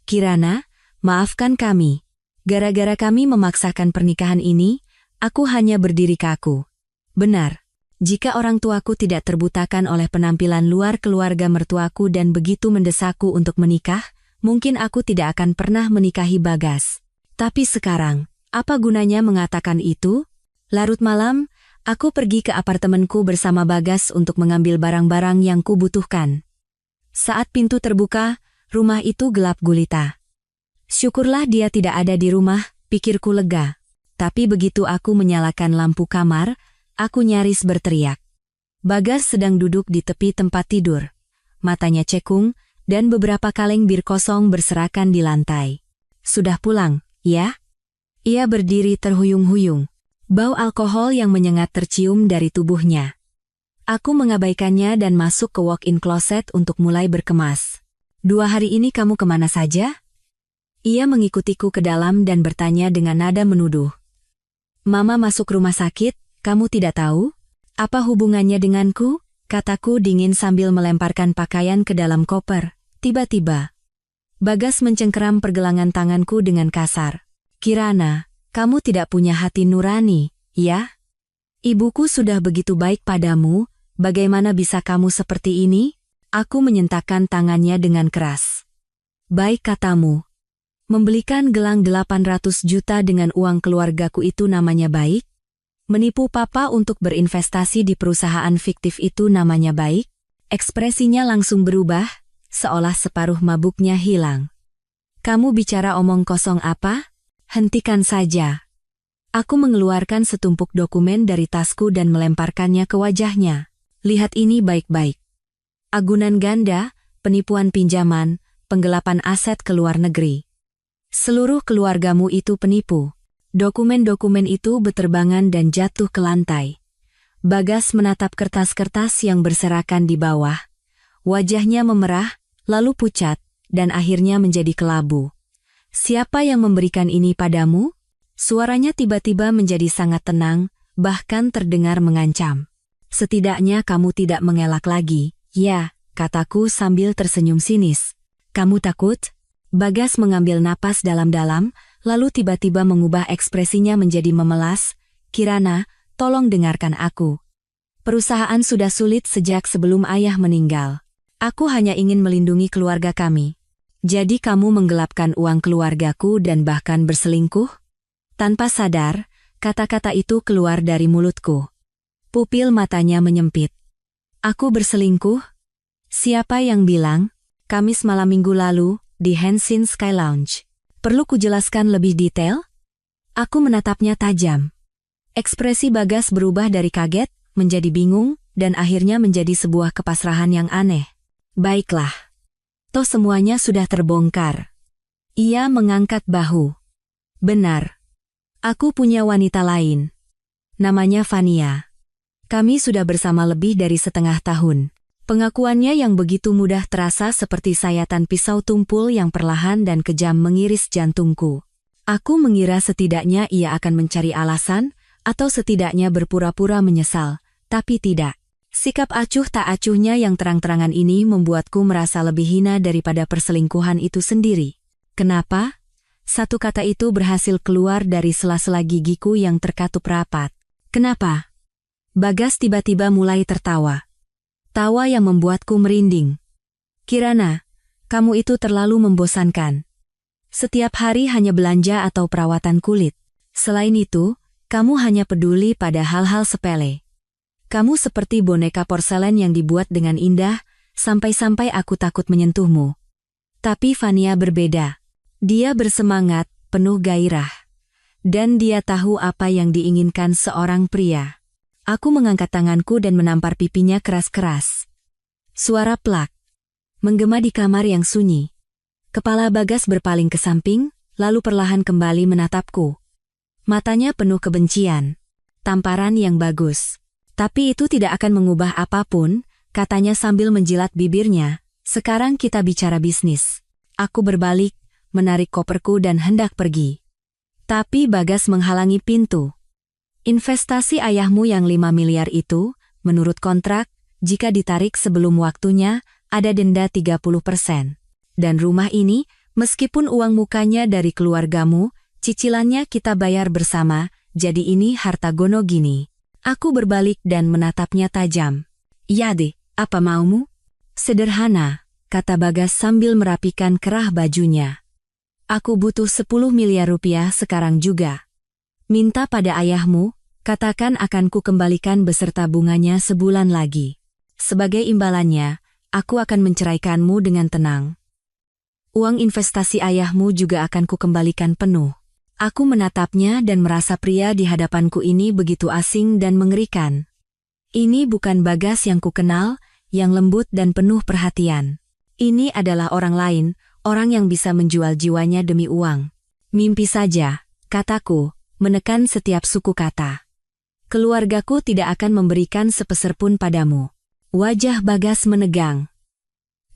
Kirana, maafkan kami. Gara-gara kami memaksakan pernikahan ini, aku hanya berdiri kaku. Benar, jika orang tuaku tidak terbutakan oleh penampilan luar keluarga mertuaku dan begitu mendesakku untuk menikah, mungkin aku tidak akan pernah menikahi Bagas. Tapi sekarang, apa gunanya mengatakan itu? Larut malam, aku pergi ke apartemenku bersama Bagas untuk mengambil barang-barang yang kubutuhkan. Saat pintu terbuka, rumah itu gelap gulita. Syukurlah dia tidak ada di rumah, pikirku lega. Tapi begitu aku menyalakan lampu kamar, aku nyaris berteriak. Bagas sedang duduk di tepi tempat tidur. Matanya cekung, dan beberapa kaleng bir kosong berserakan di lantai. Sudah pulang, ya? Ia berdiri terhuyung-huyung. Bau alkohol yang menyengat tercium dari tubuhnya. Aku mengabaikannya dan masuk ke walk-in closet untuk mulai berkemas. 2 hari ini kamu kemana saja? Ia mengikutiku ke dalam dan bertanya dengan nada menuduh. Mama masuk rumah sakit, kamu tidak tahu? Apa hubungannya denganku? Kataku dingin sambil melemparkan pakaian ke dalam koper. Tiba-tiba, Bagas mencengkeram pergelangan tanganku dengan kasar. Kirana, kamu tidak punya hati nurani, ya? Ibuku sudah begitu baik padamu, bagaimana bisa kamu seperti ini? Aku menyentakkan tangannya dengan keras. Baik katamu. Membelikan gelang 800 juta dengan uang keluargaku itu namanya baik? Menipu papa untuk berinvestasi di perusahaan fiktif itu namanya baik? Ekspresinya langsung berubah, seolah separuh mabuknya hilang. Kamu bicara omong kosong apa? Hentikan saja. Aku mengeluarkan setumpuk dokumen dari tasku dan melemparkannya ke wajahnya. Lihat ini baik-baik. Agunan ganda, penipuan pinjaman, penggelapan aset ke luar negeri. Seluruh keluargamu itu penipu. Dokumen-dokumen itu beterbangan dan jatuh ke lantai. Bagas menatap kertas-kertas yang berserakan di bawah. Wajahnya memerah, lalu pucat, dan akhirnya menjadi kelabu. Siapa yang memberikan ini padamu? Suaranya tiba-tiba menjadi sangat tenang, bahkan terdengar mengancam. Setidaknya kamu tidak mengelak lagi. Ya, kataku sambil tersenyum sinis. Kamu takut? Bagas mengambil napas dalam-dalam, lalu tiba-tiba mengubah ekspresinya menjadi memelas. Kirana, tolong dengarkan aku. Perusahaan sudah sulit sejak sebelum ayah meninggal. Aku hanya ingin melindungi keluarga kami. Jadi kamu menggelapkan uang keluargaku dan bahkan berselingkuh? Tanpa sadar, kata-kata itu keluar dari mulutku. Pupil matanya menyempit. Aku berselingkuh? Siapa yang bilang? Kamis malam minggu lalu, di Henshin Sky Lounge. Perlu kujelaskan lebih detail? Aku menatapnya tajam. Ekspresi Bagas berubah dari kaget, menjadi bingung, dan akhirnya menjadi sebuah kepasrahan yang aneh. Baiklah. Toh semuanya sudah terbongkar. Ia mengangkat bahu. Benar. Aku punya wanita lain. Namanya Fania. Kami sudah bersama lebih dari setengah tahun. Pengakuannya yang begitu mudah terasa seperti sayatan pisau tumpul yang perlahan dan kejam mengiris jantungku. Aku mengira setidaknya ia akan mencari alasan, atau setidaknya berpura-pura menyesal, tapi tidak. Sikap acuh tak acuhnya yang terang-terangan ini membuatku merasa lebih hina daripada perselingkuhan itu sendiri. Kenapa? Satu kata itu berhasil keluar dari sela-sela gigiku yang terkatup rapat. Kenapa? Bagas tiba-tiba mulai tertawa. Tawa yang membuatku merinding. Kirana, kamu itu terlalu membosankan. Setiap hari hanya belanja atau perawatan kulit. Selain itu, kamu hanya peduli pada hal-hal sepele. Kamu seperti boneka porselen yang dibuat dengan indah, sampai-sampai aku takut menyentuhmu. Tapi Fania berbeda. Dia bersemangat, penuh gairah. Dan dia tahu apa yang diinginkan seorang pria. Aku mengangkat tanganku dan menampar pipinya keras-keras. Suara plak. Menggema di kamar yang sunyi. Kepala Bagas berpaling ke samping, lalu perlahan kembali menatapku. Matanya penuh kebencian. Tamparan yang bagus. Tapi itu tidak akan mengubah apapun, katanya sambil menjilat bibirnya. Sekarang kita bicara bisnis. Aku berbalik, menarik koperku dan hendak pergi. Tapi Bagas menghalangi pintu. Investasi ayahmu yang 5 miliar itu, menurut kontrak, jika ditarik sebelum waktunya, ada denda 30%. Dan rumah ini, meskipun uang mukanya dari keluargamu, cicilannya kita bayar bersama, jadi ini harta gono gini. Aku berbalik dan menatapnya tajam. Ya deh, apa maumu? Sederhana, kata Bagas sambil merapikan kerah bajunya. Aku butuh 10 miliar rupiah sekarang juga. Minta pada ayahmu, katakan akan ku kembalikan beserta bunganya sebulan lagi. Sebagai imbalannya, aku akan menceraikanmu dengan tenang. Uang investasi ayahmu juga akan ku kembalikan penuh. Aku menatapnya dan merasa pria di hadapanku ini begitu asing dan mengerikan. Ini bukan Bagas yang ku kenal, yang lembut dan penuh perhatian. Ini adalah orang lain, orang yang bisa menjual jiwanya demi uang. Mimpi saja, kataku, menekan setiap suku kata. Keluargaku tidak akan memberikan sepeser pun padamu. Wajah Bagas menegang.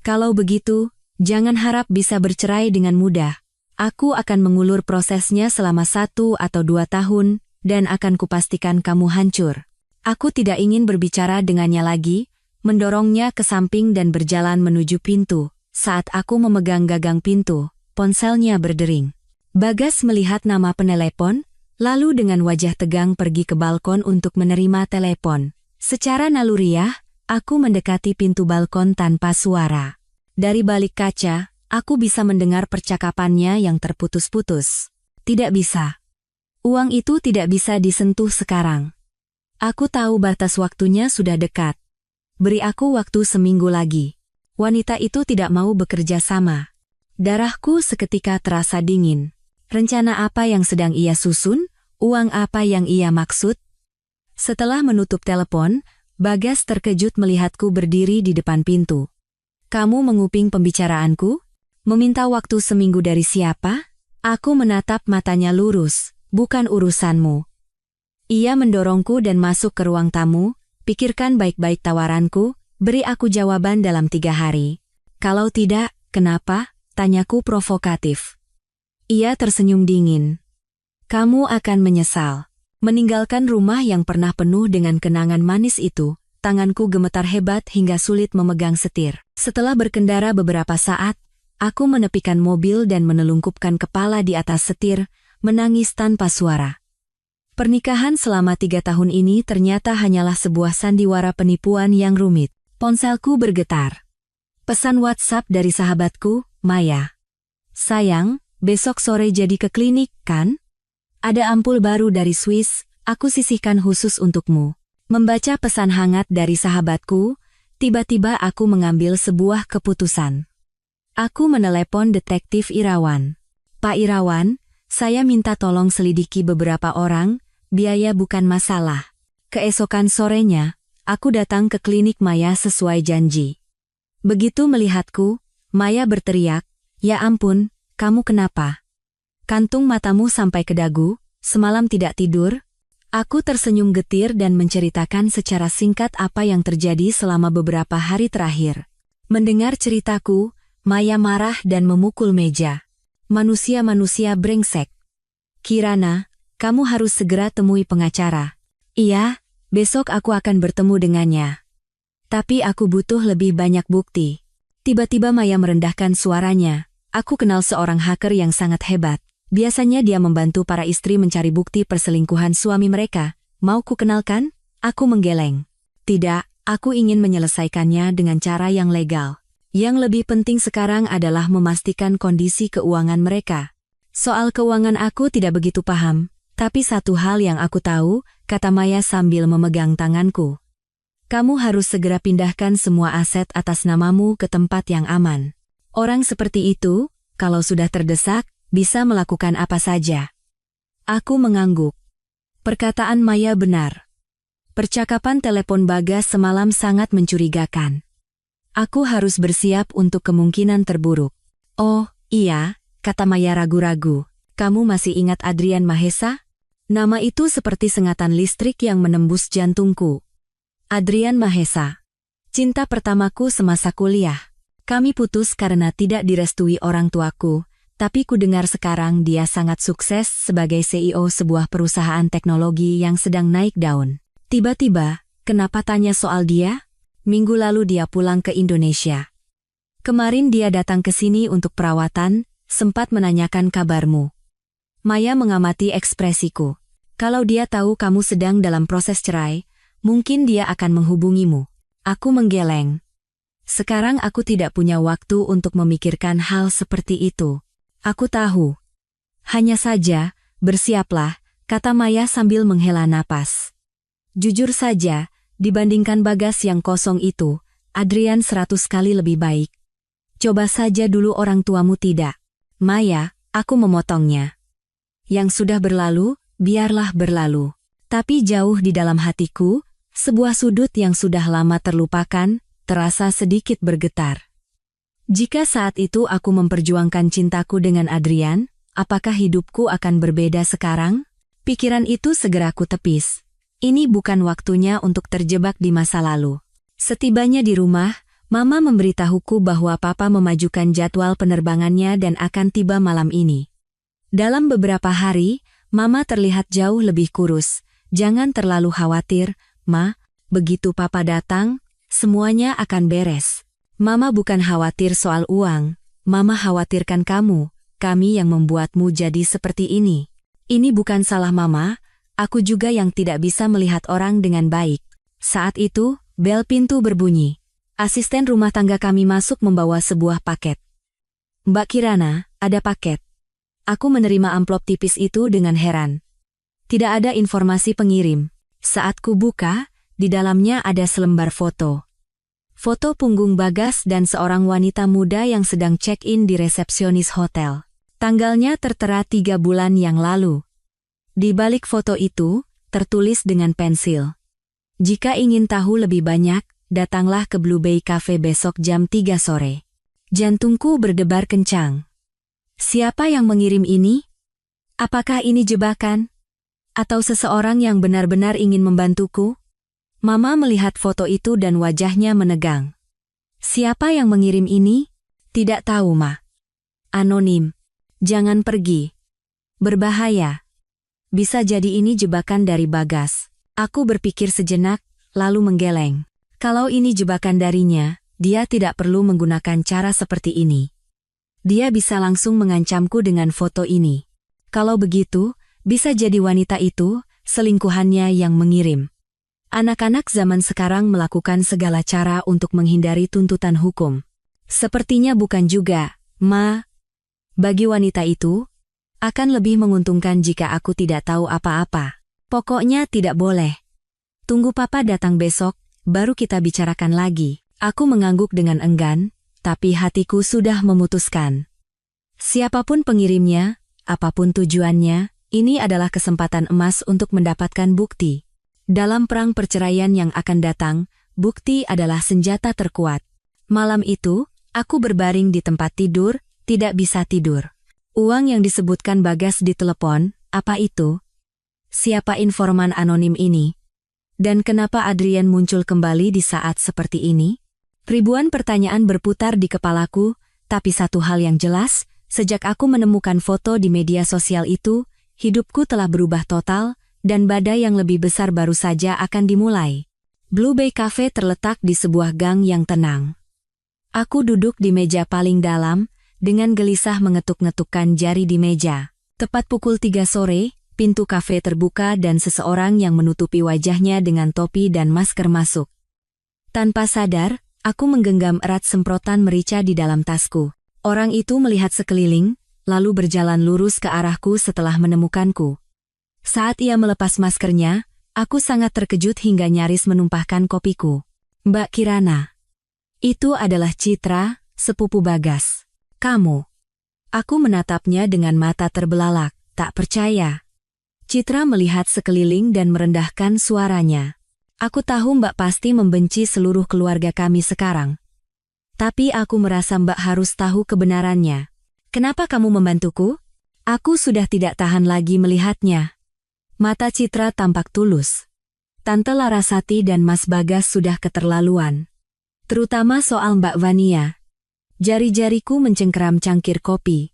Kalau begitu, jangan harap bisa bercerai dengan mudah. Aku akan mengulur prosesnya selama 1 atau 2 tahun, dan akan kupastikan kamu hancur. Aku tidak ingin berbicara dengannya lagi, mendorongnya ke samping dan berjalan menuju pintu. Saat aku memegang gagang pintu, ponselnya berdering. Bagas melihat nama penelepon, lalu dengan wajah tegang pergi ke balkon untuk menerima telepon. Secara naluriah, aku mendekati pintu balkon tanpa suara. Dari balik kaca, Aku bisa mendengar percakapannya yang terputus-putus. Tidak bisa. Uang itu tidak bisa disentuh sekarang. Aku tahu batas waktunya sudah dekat. Beri aku waktu seminggu lagi. Wanita itu tidak mau bekerja sama. Darahku seketika terasa dingin. Rencana apa yang sedang ia susun? Uang apa yang ia maksud? Setelah menutup telepon, Bagas terkejut melihatku berdiri di depan pintu. Kamu menguping pembicaraanku? Meminta waktu seminggu dari siapa? Aku menatap matanya lurus. Bukan urusanmu. Ia mendorongku dan masuk ke ruang tamu. Pikirkan baik-baik tawaranku. Beri aku jawaban dalam 3 hari. Kalau tidak, kenapa? Tanyaku provokatif. Ia tersenyum dingin. Kamu akan menyesal. Meninggalkan rumah yang pernah penuh dengan kenangan manis itu, tanganku gemetar hebat hingga sulit memegang setir. Setelah berkendara beberapa saat, aku menepikan mobil dan menelungkupkan kepala di atas setir, menangis tanpa suara. Pernikahan selama 3 tahun ini ternyata hanyalah sebuah sandiwara penipuan yang rumit. Ponselku bergetar. Pesan WhatsApp dari sahabatku, Maya. Sayang, besok sore jadi ke klinik, kan? Ada ampul baru dari Swiss, aku sisihkan khusus untukmu. Membaca pesan hangat dari sahabatku, tiba-tiba aku mengambil sebuah keputusan. Aku menelepon detektif Irawan. Pak Irawan, saya minta tolong selidiki beberapa orang, biaya bukan masalah. Keesokan sorenya, aku datang ke klinik Maya sesuai janji. Begitu melihatku, Maya berteriak, "Ya ampun, kamu kenapa? Kantung matamu sampai ke dagu, semalam tidak tidur?" Aku tersenyum getir dan menceritakan secara singkat apa yang terjadi selama beberapa hari terakhir. Mendengar ceritaku, Maya marah dan memukul meja. Manusia-manusia brengsek. Kirana, kamu harus segera temui pengacara. Iya, besok aku akan bertemu dengannya. Tapi aku butuh lebih banyak bukti. Tiba-tiba Maya merendahkan suaranya. Aku kenal seorang hacker yang sangat hebat. Biasanya dia membantu para istri mencari bukti perselingkuhan suami mereka. Mau ku kenalkan? Aku menggeleng. Tidak, aku ingin menyelesaikannya dengan cara yang legal. Yang lebih penting sekarang adalah memastikan kondisi keuangan mereka. Soal keuangan aku tidak begitu paham, tapi satu hal yang aku tahu, kata Maya sambil memegang tanganku. Kamu harus segera pindahkan semua aset atas namamu ke tempat yang aman. Orang seperti itu, kalau sudah terdesak, bisa melakukan apa saja. Aku mengangguk. Perkataan Maya benar. Percakapan telepon Bagas semalam sangat mencurigakan. Aku harus bersiap untuk kemungkinan terburuk. Oh, iya, kata Maya ragu-ragu. Kamu masih ingat Adrian Mahesa? Nama itu seperti sengatan listrik yang menembus jantungku. Adrian Mahesa. Cinta pertamaku semasa kuliah. Kami putus karena tidak direstui orang tuaku, tapi ku dengar sekarang dia sangat sukses sebagai CEO sebuah perusahaan teknologi yang sedang naik daun. Tiba-tiba, kenapa tanya soal dia? Minggu lalu dia pulang ke Indonesia. Kemarin dia datang ke sini untuk perawatan, sempat menanyakan kabarmu. Maya mengamati ekspresiku. Kalau dia tahu kamu sedang dalam proses cerai, mungkin dia akan menghubungimu. Aku menggeleng. Sekarang aku tidak punya waktu untuk memikirkan hal seperti itu. Aku tahu. Hanya saja, bersiaplah, kata Maya sambil menghela napas. Jujur saja, dibandingkan Bagas yang kosong itu, Adrian 100 kali lebih baik. Coba saja dulu orang tuamu tidak. Maya, aku memotongnya. Yang sudah berlalu, biarlah berlalu. Tapi jauh di dalam hatiku, sebuah sudut yang sudah lama terlupakan, terasa sedikit bergetar. Jika saat itu aku memperjuangkan cintaku dengan Adrian, apakah hidupku akan berbeda sekarang? Pikiran itu segera ku tepis. Ini bukan waktunya untuk terjebak di masa lalu. Setibanya di rumah, Mama memberitahuku bahwa Papa memajukan jadwal penerbangannya dan akan tiba malam ini. Dalam beberapa hari, Mama terlihat jauh lebih kurus. Jangan terlalu khawatir, Ma, begitu Papa datang, semuanya akan beres. Mama bukan khawatir soal uang, Mama khawatirkan kamu, kami yang membuatmu jadi seperti ini. Ini bukan salah Mama, aku juga yang tidak bisa melihat orang dengan baik. Saat itu, bel pintu berbunyi. Asisten rumah tangga kami masuk membawa sebuah paket. Mbak Kirana, ada paket. Aku menerima amplop tipis itu dengan heran. Tidak ada informasi pengirim. Saat ku buka, di dalamnya ada selembar foto. Foto punggung Bagas dan seorang wanita muda yang sedang check-in di resepsionis hotel. Tanggalnya tertera 3 bulan yang lalu. Di balik foto itu, tertulis dengan pensil. Jika ingin tahu lebih banyak, datanglah ke Blue Bay Cafe besok jam 3 sore. Jantungku berdebar kencang. Siapa yang mengirim ini? Apakah ini jebakan? Atau seseorang yang benar-benar ingin membantuku? Mama melihat foto itu dan wajahnya menegang. Siapa yang mengirim ini? Tidak tahu, Ma. Anonim. Jangan pergi. Berbahaya. Bisa jadi ini jebakan dari Bagas. Aku berpikir sejenak, lalu menggeleng. Kalau ini jebakan darinya, dia tidak perlu menggunakan cara seperti ini. Dia bisa langsung mengancamku dengan foto ini. Kalau begitu, bisa jadi wanita itu, selingkuhannya yang mengirim. Anak-anak zaman sekarang melakukan segala cara untuk menghindari tuntutan hukum. Sepertinya bukan juga, Ma. Bagi wanita itu, akan lebih menguntungkan jika aku tidak tahu apa-apa. Pokoknya tidak boleh. Tunggu Papa datang besok, baru kita bicarakan lagi. Aku mengangguk dengan enggan, tapi hatiku sudah memutuskan. Siapapun pengirimnya, apapun tujuannya, ini adalah kesempatan emas untuk mendapatkan bukti. Dalam perang perceraian yang akan datang, bukti adalah senjata terkuat. Malam itu, aku berbaring di tempat tidur, tidak bisa tidur. Uang yang disebutkan Bagas di telepon, apa itu? Siapa informan anonim ini? Dan kenapa Adrian muncul kembali di saat seperti ini? Ribuan pertanyaan berputar di kepalaku, tapi satu hal yang jelas, sejak aku menemukan foto di media sosial itu, hidupku telah berubah total, dan badai yang lebih besar baru saja akan dimulai. Blue Bay Cafe terletak di sebuah gang yang tenang. Aku duduk di meja paling dalam, dengan gelisah mengetuk-ngetukkan jari di meja. Tepat pukul 3 sore, pintu kafe terbuka dan seseorang yang menutupi wajahnya dengan topi dan masker masuk. Tanpa sadar, aku menggenggam erat semprotan merica di dalam tasku. Orang itu melihat sekeliling, lalu berjalan lurus ke arahku setelah menemukanku. Saat ia melepas maskernya, aku sangat terkejut hingga nyaris menumpahkan kopiku. Mbak Kirana. Itu adalah Citra, sepupu Bagas. Kamu. Aku menatapnya dengan mata terbelalak, tak percaya. Citra melihat sekeliling dan merendahkan suaranya. Aku tahu Mbak pasti membenci seluruh keluarga kami sekarang. Tapi aku merasa Mbak harus tahu kebenarannya. Kenapa kamu membantuku? Aku sudah tidak tahan lagi melihatnya. Mata Citra tampak tulus. Tante Larasati dan Mas Bagas sudah keterlaluan. Terutama soal Mbak Vania. Jari-jariku mencengkeram cangkir kopi.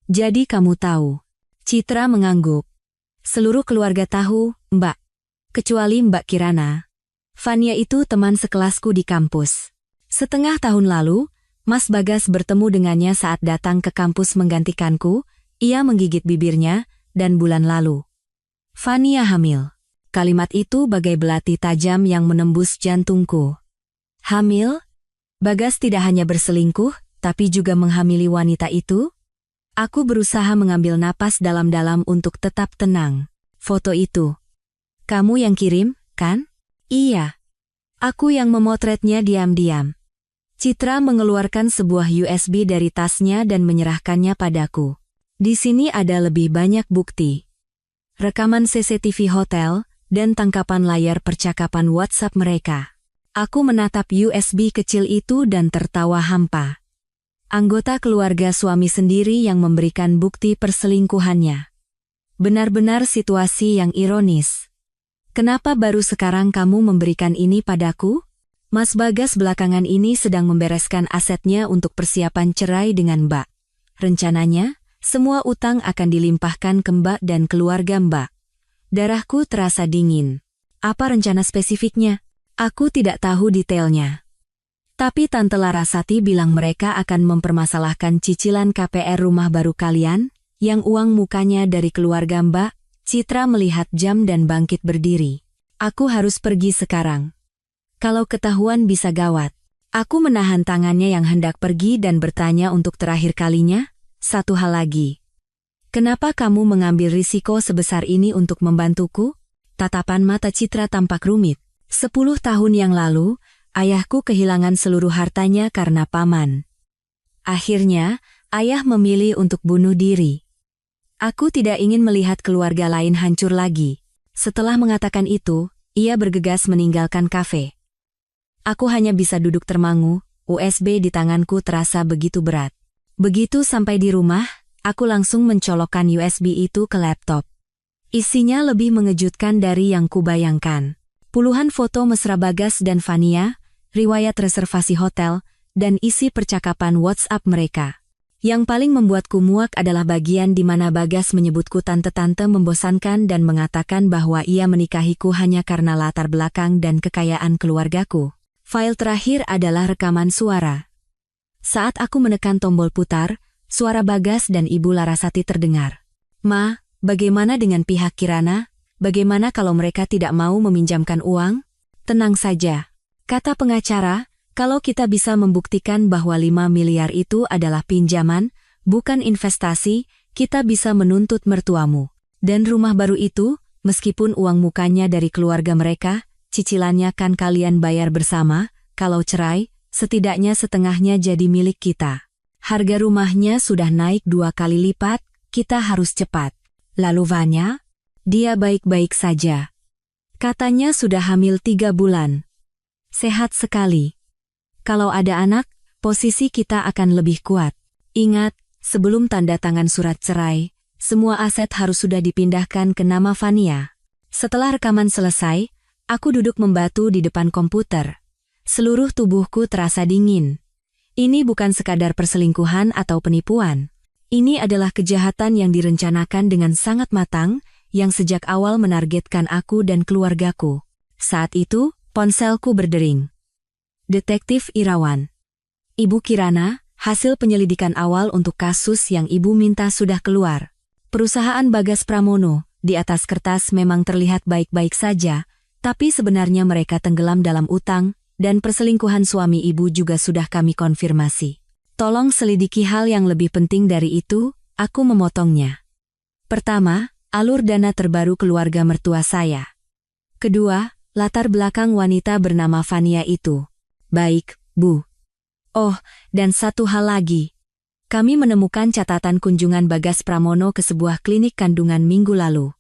Jadi kamu tahu. Citra mengangguk. Seluruh keluarga tahu, Mbak. Kecuali Mbak Kirana. Vania itu teman sekelasku di kampus. Setengah tahun lalu, Mas Bagas bertemu dengannya saat datang ke kampus menggantikanku, ia menggigit bibirnya, dan bulan lalu. Vania hamil. Kalimat itu bagai belati tajam yang menembus jantungku. Hamil? Bagas tidak hanya berselingkuh, tapi juga menghamili wanita itu? Aku berusaha mengambil napas dalam-dalam untuk tetap tenang. Foto itu. Kamu yang kirim, kan? Iya. Aku yang memotretnya diam-diam. Citra mengeluarkan sebuah USB dari tasnya dan menyerahkannya padaku. Di sini ada lebih banyak bukti. Rekaman CCTV hotel, dan tangkapan layar percakapan WhatsApp mereka. Aku menatap USB kecil itu dan tertawa hampa. Anggota keluarga suami sendiri yang memberikan bukti perselingkuhannya. Benar-benar situasi yang ironis. Kenapa baru sekarang kamu memberikan ini padaku? Mas Bagas belakangan ini sedang membereskan asetnya untuk persiapan cerai dengan Mbak. Rencananya, semua utang akan dilimpahkan ke Mbak dan keluarga Mbak. Darahku terasa dingin. Apa rencana spesifiknya? Aku tidak tahu detailnya. Tapi Tante Larasati bilang mereka akan mempermasalahkan cicilan KPR rumah baru kalian, yang uang mukanya dari keluarga Mbak. Citra melihat jam dan bangkit berdiri. Aku harus pergi sekarang. Kalau ketahuan bisa gawat. Aku menahan tangannya yang hendak pergi dan bertanya untuk terakhir kalinya, satu hal lagi. Kenapa kamu mengambil risiko sebesar ini untuk membantuku? Tatapan mata Citra tampak rumit. 10 tahun yang lalu, ayahku kehilangan seluruh hartanya karena paman. Akhirnya, ayah memilih untuk bunuh diri. Aku tidak ingin melihat keluarga lain hancur lagi. Setelah mengatakan itu, ia bergegas meninggalkan kafe. Aku hanya bisa duduk termangu, USB di tanganku terasa begitu berat. Begitu sampai di rumah, aku langsung mencolokkan USB itu ke laptop. Isinya lebih mengejutkan dari yang kubayangkan. Puluhan foto mesra Bagas dan Fania, riwayat reservasi hotel, dan isi percakapan WhatsApp mereka. Yang paling membuatku muak adalah bagian di mana Bagas menyebutku tante-tante membosankan dan mengatakan bahwa ia menikahiku hanya karena latar belakang dan kekayaan keluargaku. File terakhir adalah rekaman suara. Saat aku menekan tombol putar, suara Bagas dan Ibu Larasati terdengar. Ma, bagaimana dengan pihak Kirana? Bagaimana kalau mereka tidak mau meminjamkan uang? Tenang saja, kata pengacara, kalau kita bisa membuktikan bahwa 5 miliar itu adalah pinjaman, bukan investasi, kita bisa menuntut mertuamu. Dan rumah baru itu, meskipun uang mukanya dari keluarga mereka, cicilannya kan kalian bayar bersama, kalau cerai, setidaknya setengahnya jadi milik kita. Harga rumahnya sudah naik 2 kali lipat, kita harus cepat. Lalu Vanya? Dia baik-baik saja. Katanya sudah hamil 3 bulan. Sehat sekali. Kalau ada anak, posisi kita akan lebih kuat. Ingat, sebelum tanda tangan surat cerai, semua aset harus sudah dipindahkan ke nama Fania. Setelah rekaman selesai, aku duduk membatu di depan komputer. Seluruh tubuhku terasa dingin. Ini bukan sekadar perselingkuhan atau penipuan. Ini adalah kejahatan yang direncanakan dengan sangat matang, yang sejak awal menargetkan aku dan keluargaku. Saat itu, ponselku berdering. Detektif Irawan. Ibu Kirana, hasil penyelidikan awal untuk kasus yang Ibu minta sudah keluar. Perusahaan Bagas Pramono, di atas kertas memang terlihat baik-baik saja, tapi sebenarnya mereka tenggelam dalam utang, dan perselingkuhan suami Ibu juga sudah kami konfirmasi. Tolong selidiki hal yang lebih penting dari itu, aku memotongnya. Pertama, alur dana terbaru keluarga mertua saya. Kedua, latar belakang wanita bernama Fania itu. Baik, Bu. Oh, dan satu hal lagi. Kami menemukan catatan kunjungan Bagas Pramono ke sebuah klinik kandungan minggu lalu.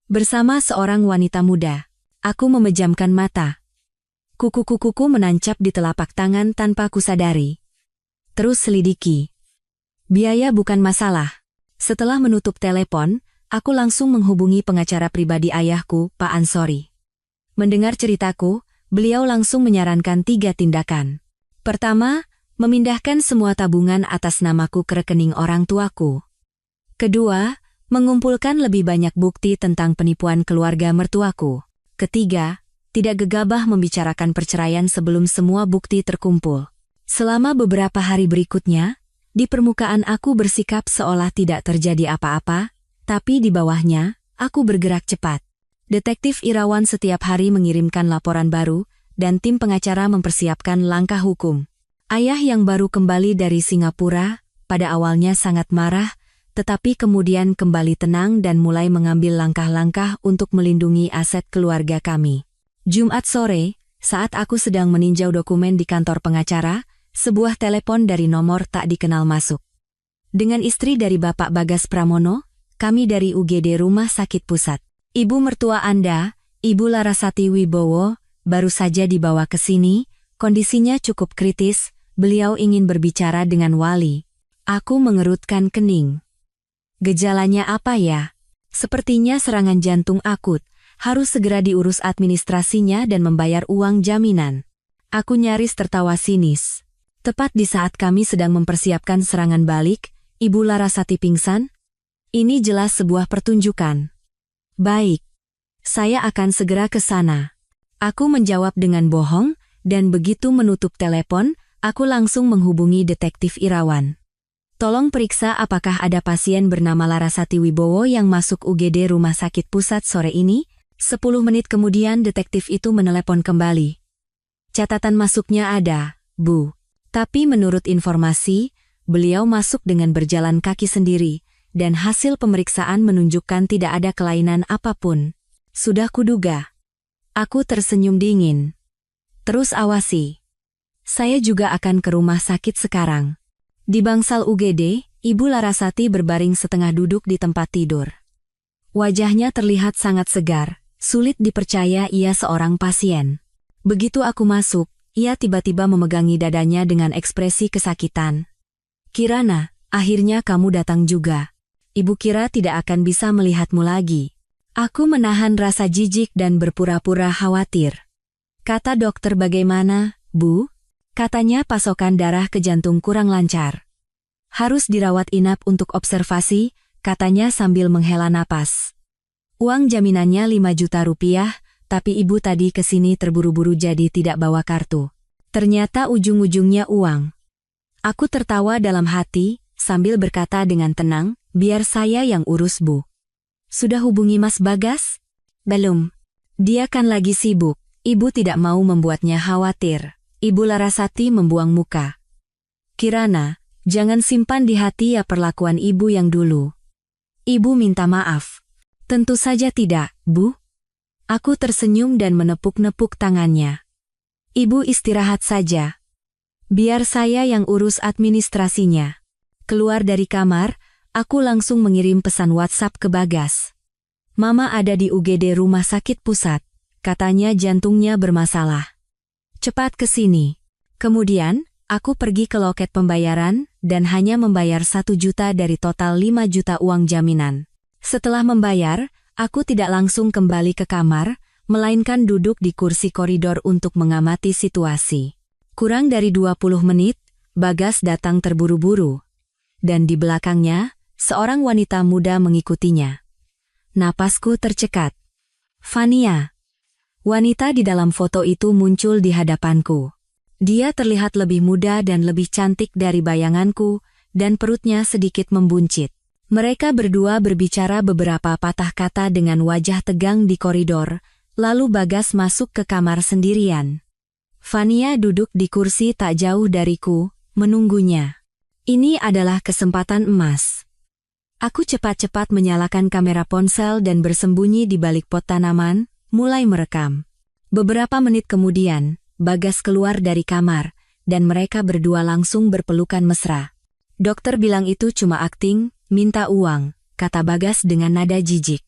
Bersama seorang wanita muda. Aku memejamkan mata. Kuku-kukuku menancap di telapak tangan tanpa kusadari. Terus selidiki. Biaya bukan masalah. Setelah menutup telepon, aku langsung menghubungi pengacara pribadi ayahku, Pak Ansori. Mendengar ceritaku, beliau langsung menyarankan 3 tindakan. Pertama, memindahkan semua tabungan atas namaku ke rekening orang tuaku. Kedua, mengumpulkan lebih banyak bukti tentang penipuan keluarga mertuaku. Ketiga, tidak gegabah membicarakan perceraian sebelum semua bukti terkumpul. Selama beberapa hari berikutnya, di permukaan aku bersikap seolah tidak terjadi apa-apa, tapi di bawahnya, aku bergerak cepat. Detektif Irawan setiap hari mengirimkan laporan baru, dan tim pengacara mempersiapkan langkah hukum. Ayah yang baru kembali dari Singapura, pada awalnya sangat marah, tetapi kemudian kembali tenang dan mulai mengambil langkah-langkah untuk melindungi aset keluarga kami. Jumat sore, saat aku sedang meninjau dokumen di kantor pengacara, sebuah telepon dari nomor tak dikenal masuk. Dengan istri dari Bapak Bagas Pramono, kami dari UGD Rumah Sakit Pusat. Ibu mertua Anda, Ibu Larasati Wibowo, baru saja dibawa ke sini, kondisinya cukup kritis, beliau ingin berbicara dengan wali. Aku mengerutkan kening. Gejalanya apa ya? Sepertinya serangan jantung akut, harus segera diurus administrasinya dan membayar uang jaminan. Aku nyaris tertawa sinis. Tepat di saat kami sedang mempersiapkan serangan balik, Ibu Larasati pingsan. Ini jelas sebuah pertunjukan. Baik, saya akan segera ke sana. Aku menjawab dengan bohong, dan begitu menutup telepon, aku langsung menghubungi detektif Irawan. Tolong periksa apakah ada pasien bernama Larasati Wibowo yang masuk UGD Rumah Sakit Pusat sore ini. 10 menit kemudian detektif itu menelepon kembali. Catatan masuknya ada. Bu. Tapi menurut informasi, beliau masuk dengan berjalan kaki sendiri, dan hasil pemeriksaan menunjukkan tidak ada kelainan apapun. Sudah kuduga. Aku tersenyum dingin. Terus awasi. Saya juga akan ke rumah sakit sekarang. Di bangsal UGD, Ibu Larasati berbaring setengah duduk di tempat tidur. Wajahnya terlihat sangat segar, sulit dipercaya ia seorang pasien. Begitu aku masuk, ia tiba-tiba memegangi dadanya dengan ekspresi kesakitan. Kirana, akhirnya kamu datang juga. Ibu kira tidak akan bisa melihatmu lagi. Aku menahan rasa jijik dan berpura-pura khawatir. Kata dokter bagaimana, Bu? Katanya pasokan darah ke jantung kurang lancar. Harus dirawat inap untuk observasi, katanya sambil menghela napas. Uang jaminannya 5 juta rupiah, tapi ibu tadi kesini terburu-buru jadi tidak bawa kartu. Ternyata ujung-ujungnya uang. Aku tertawa dalam hati, sambil berkata dengan tenang, biar saya yang urus Bu. Sudah hubungi Mas Bagas? Belum. Dia kan lagi sibuk, ibu tidak mau membuatnya khawatir. Ibu Larasati membuang muka. Kirana, jangan simpan di hati ya perlakuan ibu yang dulu. Ibu minta maaf. Tentu saja tidak, Bu. Aku tersenyum dan menepuk-nepuk tangannya. Ibu istirahat saja. Biar saya yang urus administrasinya. Keluar dari kamar, aku langsung mengirim pesan WhatsApp ke Bagas. Mama ada di UGD Rumah Sakit Pusat. Katanya jantungnya bermasalah. Cepat ke sini. Kemudian, aku pergi ke loket pembayaran dan hanya membayar 1 juta dari total 5 juta uang jaminan. Setelah membayar, aku tidak langsung kembali ke kamar, melainkan duduk di kursi koridor untuk mengamati situasi. Kurang dari 20 menit, Bagas datang terburu-buru. Dan di belakangnya, seorang wanita muda mengikutinya. Napasku tercekat. Fania. Wanita di dalam foto itu muncul di hadapanku. Dia terlihat lebih muda dan lebih cantik dari bayanganku, dan perutnya sedikit membuncit. Mereka berdua berbicara beberapa patah kata dengan wajah tegang di koridor, lalu Bagas masuk ke kamar sendirian. Fania duduk di kursi tak jauh dariku, menunggunya. Ini adalah kesempatan emas. Aku cepat-cepat menyalakan kamera ponsel dan bersembunyi di balik pot tanaman, mulai merekam. Beberapa menit kemudian, Bagas keluar dari kamar, dan mereka berdua langsung berpelukan mesra. Dokter bilang itu cuma akting, minta uang, kata Bagas dengan nada jijik.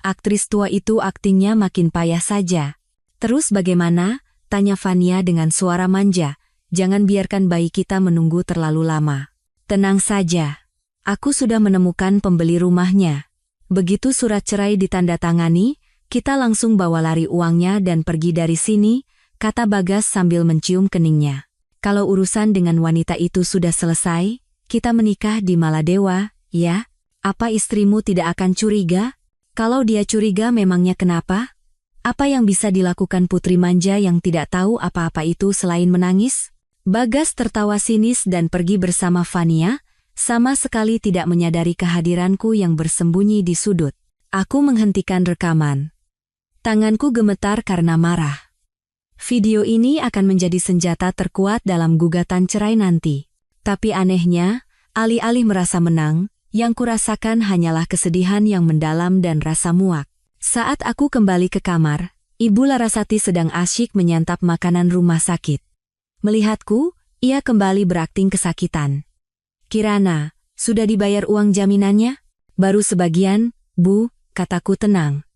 Aktris tua itu aktingnya makin payah saja. Terus bagaimana? Tanya Fania dengan suara manja. Jangan biarkan bayi kita menunggu terlalu lama. Tenang saja. Aku sudah menemukan pembeli rumahnya. Begitu surat cerai ditandatangani, kita langsung bawa lari uangnya dan pergi dari sini, kata Bagas sambil mencium keningnya. Kalau urusan dengan wanita itu sudah selesai, kita menikah di Maladewa, ya? Apa istrimu tidak akan curiga? Kalau dia curiga memangnya kenapa? Apa yang bisa dilakukan putri manja yang tidak tahu apa-apa itu selain menangis? Bagas tertawa sinis dan pergi bersama Fania, sama sekali tidak menyadari kehadiranku yang bersembunyi di sudut. Aku menghentikan rekaman. Tanganku gemetar karena marah. Video ini akan menjadi senjata terkuat dalam gugatan cerai nanti. Tapi anehnya, alih-alih merasa menang, yang kurasakan hanyalah kesedihan yang mendalam dan rasa muak. Saat aku kembali ke kamar, Ibu Larasati sedang asyik menyantap makanan rumah sakit. Melihatku, ia kembali berakting kesakitan. Kirana, sudah dibayar uang jaminannya? Baru sebagian, Bu, kataku tenang.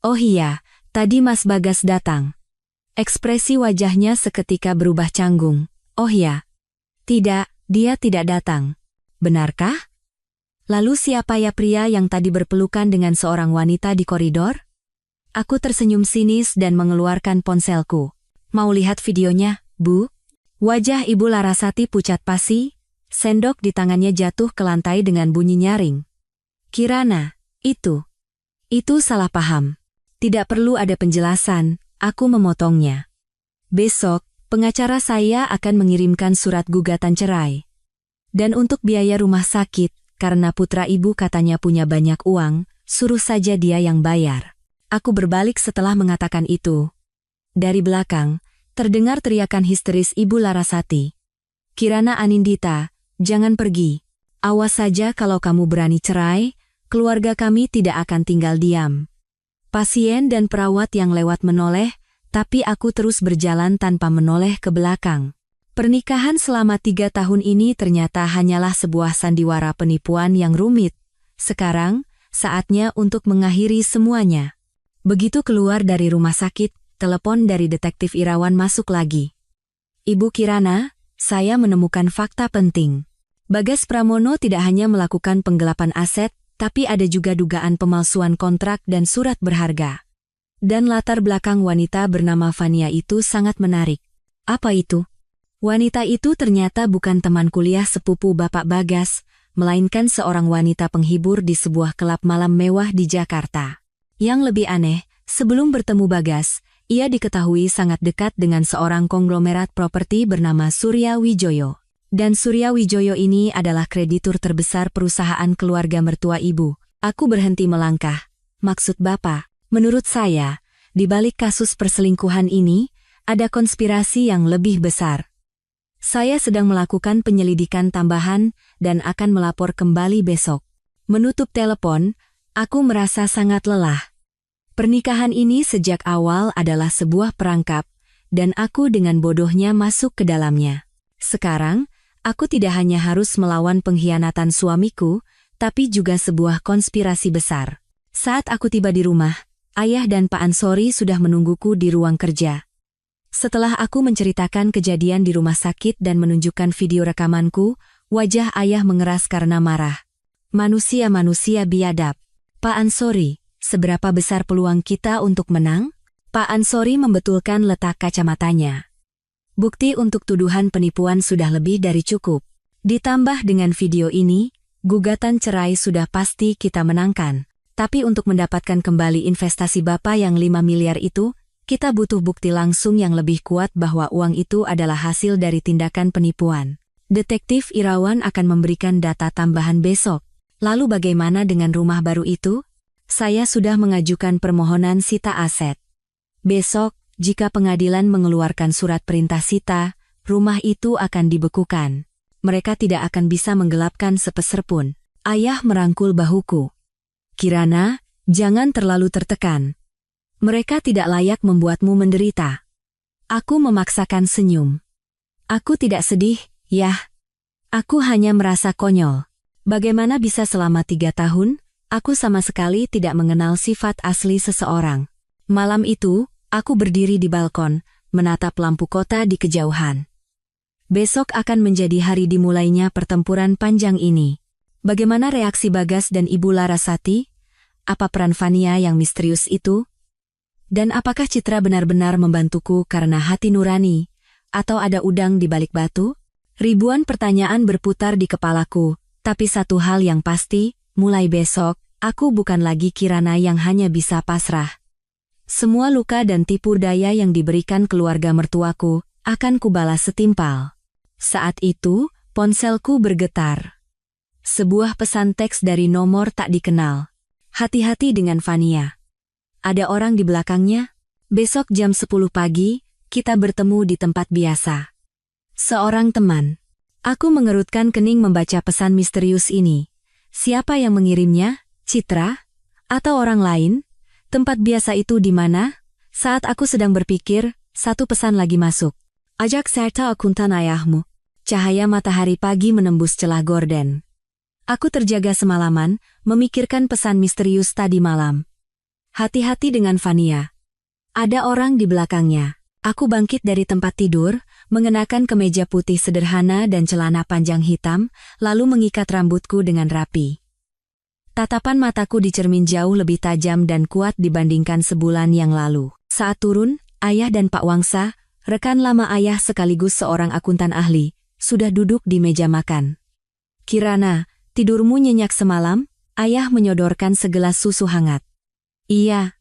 Oh iya, tadi Mas Bagas datang. Ekspresi wajahnya seketika berubah canggung. Oh ya. Tidak, dia tidak datang. Benarkah? Lalu siapa ya pria yang tadi berpelukan dengan seorang wanita di koridor? Aku tersenyum sinis dan mengeluarkan ponselku. Mau lihat videonya, Bu? Wajah Ibu Larasati pucat pasi, sendok di tangannya jatuh ke lantai dengan bunyi nyaring. Kirana, itu salah paham. Tidak perlu ada penjelasan, aku memotongnya. Besok, pengacara saya akan mengirimkan surat gugatan cerai. Dan untuk biaya rumah sakit, karena putra ibu katanya punya banyak uang, suruh saja dia yang bayar. Aku berbalik setelah mengatakan itu. Dari belakang, Terdengar teriakan histeris Ibu Larasati. Kirana Anindita, jangan pergi. Awas saja kalau kamu berani cerai, keluarga kami tidak akan tinggal diam. Pasien dan perawat yang lewat menoleh, tapi aku terus berjalan tanpa menoleh ke belakang. Pernikahan selama 3 tahun ini ternyata hanyalah sebuah sandiwara penipuan yang rumit. Sekarang, saatnya untuk mengakhiri semuanya. Begitu keluar dari rumah sakit, telepon dari detektif Irawan masuk lagi. Ibu Kirana, saya menemukan fakta penting. Bagas Pramono tidak hanya melakukan penggelapan aset, tapi ada juga dugaan pemalsuan kontrak dan surat berharga. Dan latar belakang wanita bernama Fania itu sangat menarik. Apa itu? Wanita itu ternyata bukan teman kuliah sepupu Bapak Bagas, melainkan seorang wanita penghibur di sebuah klub malam mewah di Jakarta. Yang lebih aneh, sebelum bertemu Bagas, ia diketahui sangat dekat dengan seorang konglomerat properti bernama Surya Wijoyo. Dan Surya Wijoyo ini adalah kreditur terbesar perusahaan keluarga mertua ibu. Aku berhenti melangkah. Maksud Bapak, menurut saya, di balik kasus perselingkuhan ini, ada konspirasi yang lebih besar. Saya sedang melakukan penyelidikan tambahan dan akan melapor kembali besok. Menutup telepon, aku merasa sangat lelah. Pernikahan ini sejak awal adalah sebuah perangkap, dan aku dengan bodohnya masuk ke dalamnya. Sekarang, aku tidak hanya harus melawan pengkhianatan suamiku, tapi juga sebuah konspirasi besar. Saat aku tiba di rumah, Ayah dan Pak Ansori sudah menungguku di ruang kerja. Setelah aku menceritakan kejadian di rumah sakit dan menunjukkan video rekamanku, wajah Ayah mengeras karena marah. Manusia-manusia biadab. Pak Ansori, seberapa besar peluang kita untuk menang? Pak Ansori membetulkan letak kacamatanya. Bukti untuk tuduhan penipuan sudah lebih dari cukup. Ditambah dengan video ini, gugatan cerai sudah pasti kita menangkan. Tapi untuk mendapatkan kembali investasi Bapak yang 5 miliar itu, kita butuh bukti langsung yang lebih kuat bahwa uang itu adalah hasil dari tindakan penipuan. Detektif Irawan akan memberikan data tambahan besok. Lalu bagaimana dengan rumah baru itu? Saya sudah mengajukan permohonan sita aset. Besok, jika pengadilan mengeluarkan surat perintah sita, rumah itu akan dibekukan. Mereka tidak akan bisa menggelapkan sepeser pun. Ayah merangkul bahuku. Kirana, jangan terlalu tertekan. Mereka tidak layak membuatmu menderita. Aku memaksakan senyum. Aku tidak sedih, Yah. Aku hanya merasa konyol. Bagaimana bisa selama 3 tahun, aku sama sekali tidak mengenal sifat asli seseorang. Malam itu, aku berdiri di balkon, menatap lampu kota di kejauhan. Besok akan menjadi hari dimulainya pertempuran panjang ini. Bagaimana reaksi Bagas dan Ibu Larasati? Apa peran Fania yang misterius itu? Dan apakah Citra benar-benar membantuku karena hati nurani? Atau ada udang di balik batu? Ribuan pertanyaan berputar di kepalaku, tapi satu hal yang pasti, mulai besok, aku bukan lagi Kirana yang hanya bisa pasrah. Semua luka dan tipu daya yang diberikan keluarga mertuaku, akan kubalas setimpal. Saat itu, ponselku bergetar. Sebuah pesan teks dari nomor tak dikenal. Hati-hati dengan Fania. Ada orang di belakangnya? Besok jam 10 pagi, kita bertemu di tempat biasa. Seorang teman. Aku mengerutkan kening membaca pesan misterius ini. Siapa yang mengirimnya? Citra? Atau orang lain? Tempat biasa itu di mana? Saat aku sedang berpikir, satu pesan lagi masuk. Ajak serta akuntan ayahmu. Cahaya matahari pagi menembus celah gorden. Aku terjaga semalaman, memikirkan pesan misterius tadi malam. Hati-hati dengan Fania. Ada orang di belakangnya. Aku bangkit dari tempat tidur, mengenakan kemeja putih sederhana dan celana panjang hitam, lalu mengikat rambutku dengan rapi. Tatapan mataku di cermin jauh lebih tajam dan kuat dibandingkan sebulan yang lalu. Saat turun, Ayah dan Pak Wangsa, rekan lama Ayah sekaligus seorang akuntan ahli, sudah duduk di meja makan. Kirana, tidurmu nyenyak semalam? Ayah menyodorkan segelas susu hangat. Iya,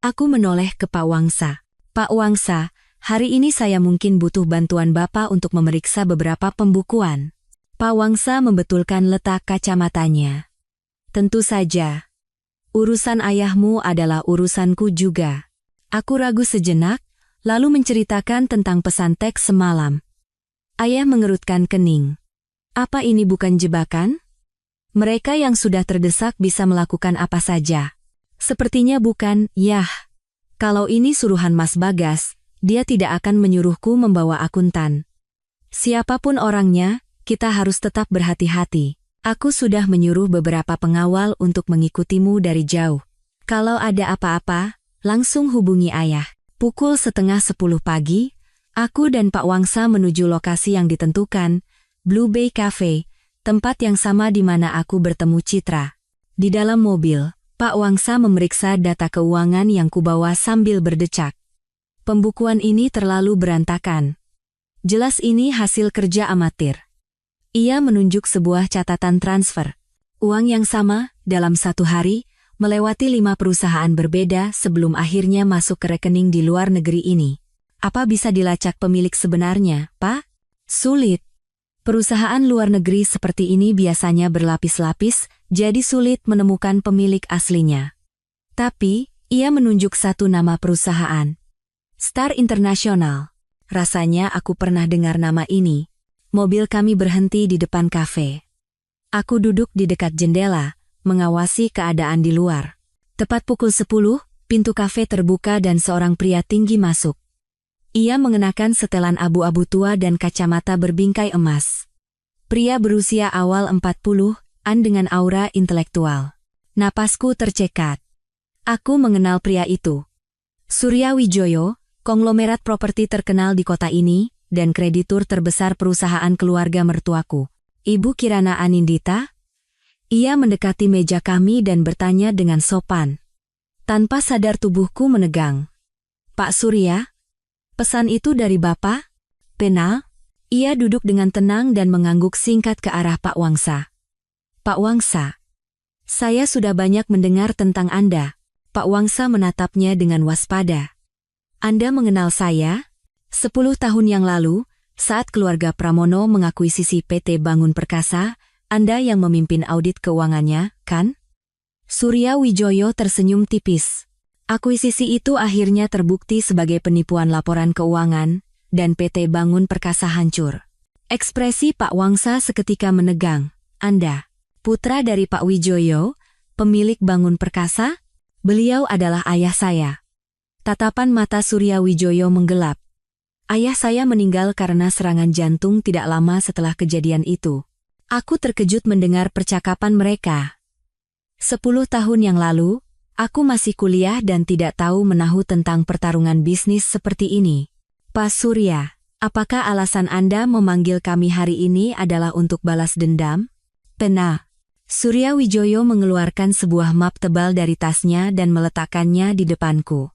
aku menoleh ke Pak Wangsa. Pak Wangsa, hari ini saya mungkin butuh bantuan Bapak untuk memeriksa beberapa pembukuan. Pak Wangsa membetulkan letak kacamatanya. Tentu saja. Urusan ayahmu adalah urusanku juga. Aku ragu sejenak, lalu menceritakan tentang pesan teks semalam. Ayah mengerutkan kening. Apa ini bukan jebakan? Mereka yang sudah terdesak bisa melakukan apa saja. Sepertinya bukan, yah. Kalau ini suruhan Mas Bagas, dia tidak akan menyuruhku membawa akuntan. Siapapun orangnya, kita harus tetap berhati-hati. Aku sudah menyuruh beberapa pengawal untuk mengikutimu dari jauh. Kalau ada apa-apa, langsung hubungi ayah. Pukul 9:30 pagi, aku dan Pak Wangsa menuju lokasi yang ditentukan, Blue Bay Cafe, tempat yang sama di mana aku bertemu Citra. Di dalam mobil, Pak Wangsa memeriksa data keuangan yang kubawa sambil berdecak. Pembukuan ini terlalu berantakan. Jelas ini hasil kerja amatir. Ia menunjuk sebuah catatan transfer. Uang yang sama, dalam satu hari, melewati 5 perusahaan berbeda sebelum akhirnya masuk ke rekening di luar negeri ini. Apa bisa dilacak pemilik sebenarnya, Pak? Sulit. Perusahaan luar negeri seperti ini biasanya berlapis-lapis, jadi sulit menemukan pemilik aslinya. Tapi, ia menunjuk satu nama perusahaan. Star International. Rasanya aku pernah dengar nama ini. Mobil kami berhenti di depan kafe. Aku duduk di dekat jendela, mengawasi keadaan di luar. Tepat pukul 10, pintu kafe terbuka dan seorang pria tinggi masuk. Ia mengenakan setelan abu-abu tua dan kacamata berbingkai emas. Pria berusia awal 40-an dengan aura intelektual. Napasku tercekat. Aku mengenal pria itu. Surya Wijoyo, konglomerat properti terkenal di kota ini, dan kreditur terbesar perusahaan keluarga mertuaku. Ibu Kirana Anindita? Ia mendekati meja kami dan bertanya dengan sopan. Tanpa sadar tubuhku menegang. Pak Surya? Pesan itu dari Bapak? Pena? Ia duduk dengan tenang dan mengangguk singkat ke arah Pak Wangsa. Pak Wangsa, saya sudah banyak mendengar tentang Anda. Pak Wangsa menatapnya dengan waspada. Anda mengenal saya? 10 tahun yang lalu, saat keluarga Pramono mengakuisisi PT Bangun Perkasa, Anda yang memimpin audit keuangannya, kan? Surya Wijoyo tersenyum tipis. Akuisisi itu akhirnya terbukti sebagai penipuan laporan keuangan, dan PT Bangun Perkasa hancur. Ekspresi Pak Wangsa seketika menegang. Anda, putra dari Pak Wijoyo, pemilik Bangun Perkasa? Beliau adalah ayah saya. Tatapan mata Surya Wijoyo menggelap. Ayah saya meninggal karena serangan jantung tidak lama setelah kejadian itu. Aku terkejut mendengar percakapan mereka. 10 tahun yang lalu, aku masih kuliah dan tidak tahu menahu tentang pertarungan bisnis seperti ini. Pak Surya, apakah alasan Anda memanggil kami hari ini adalah untuk balas dendam? Pena. Surya Wijoyo mengeluarkan sebuah map tebal dari tasnya dan meletakkannya di depanku.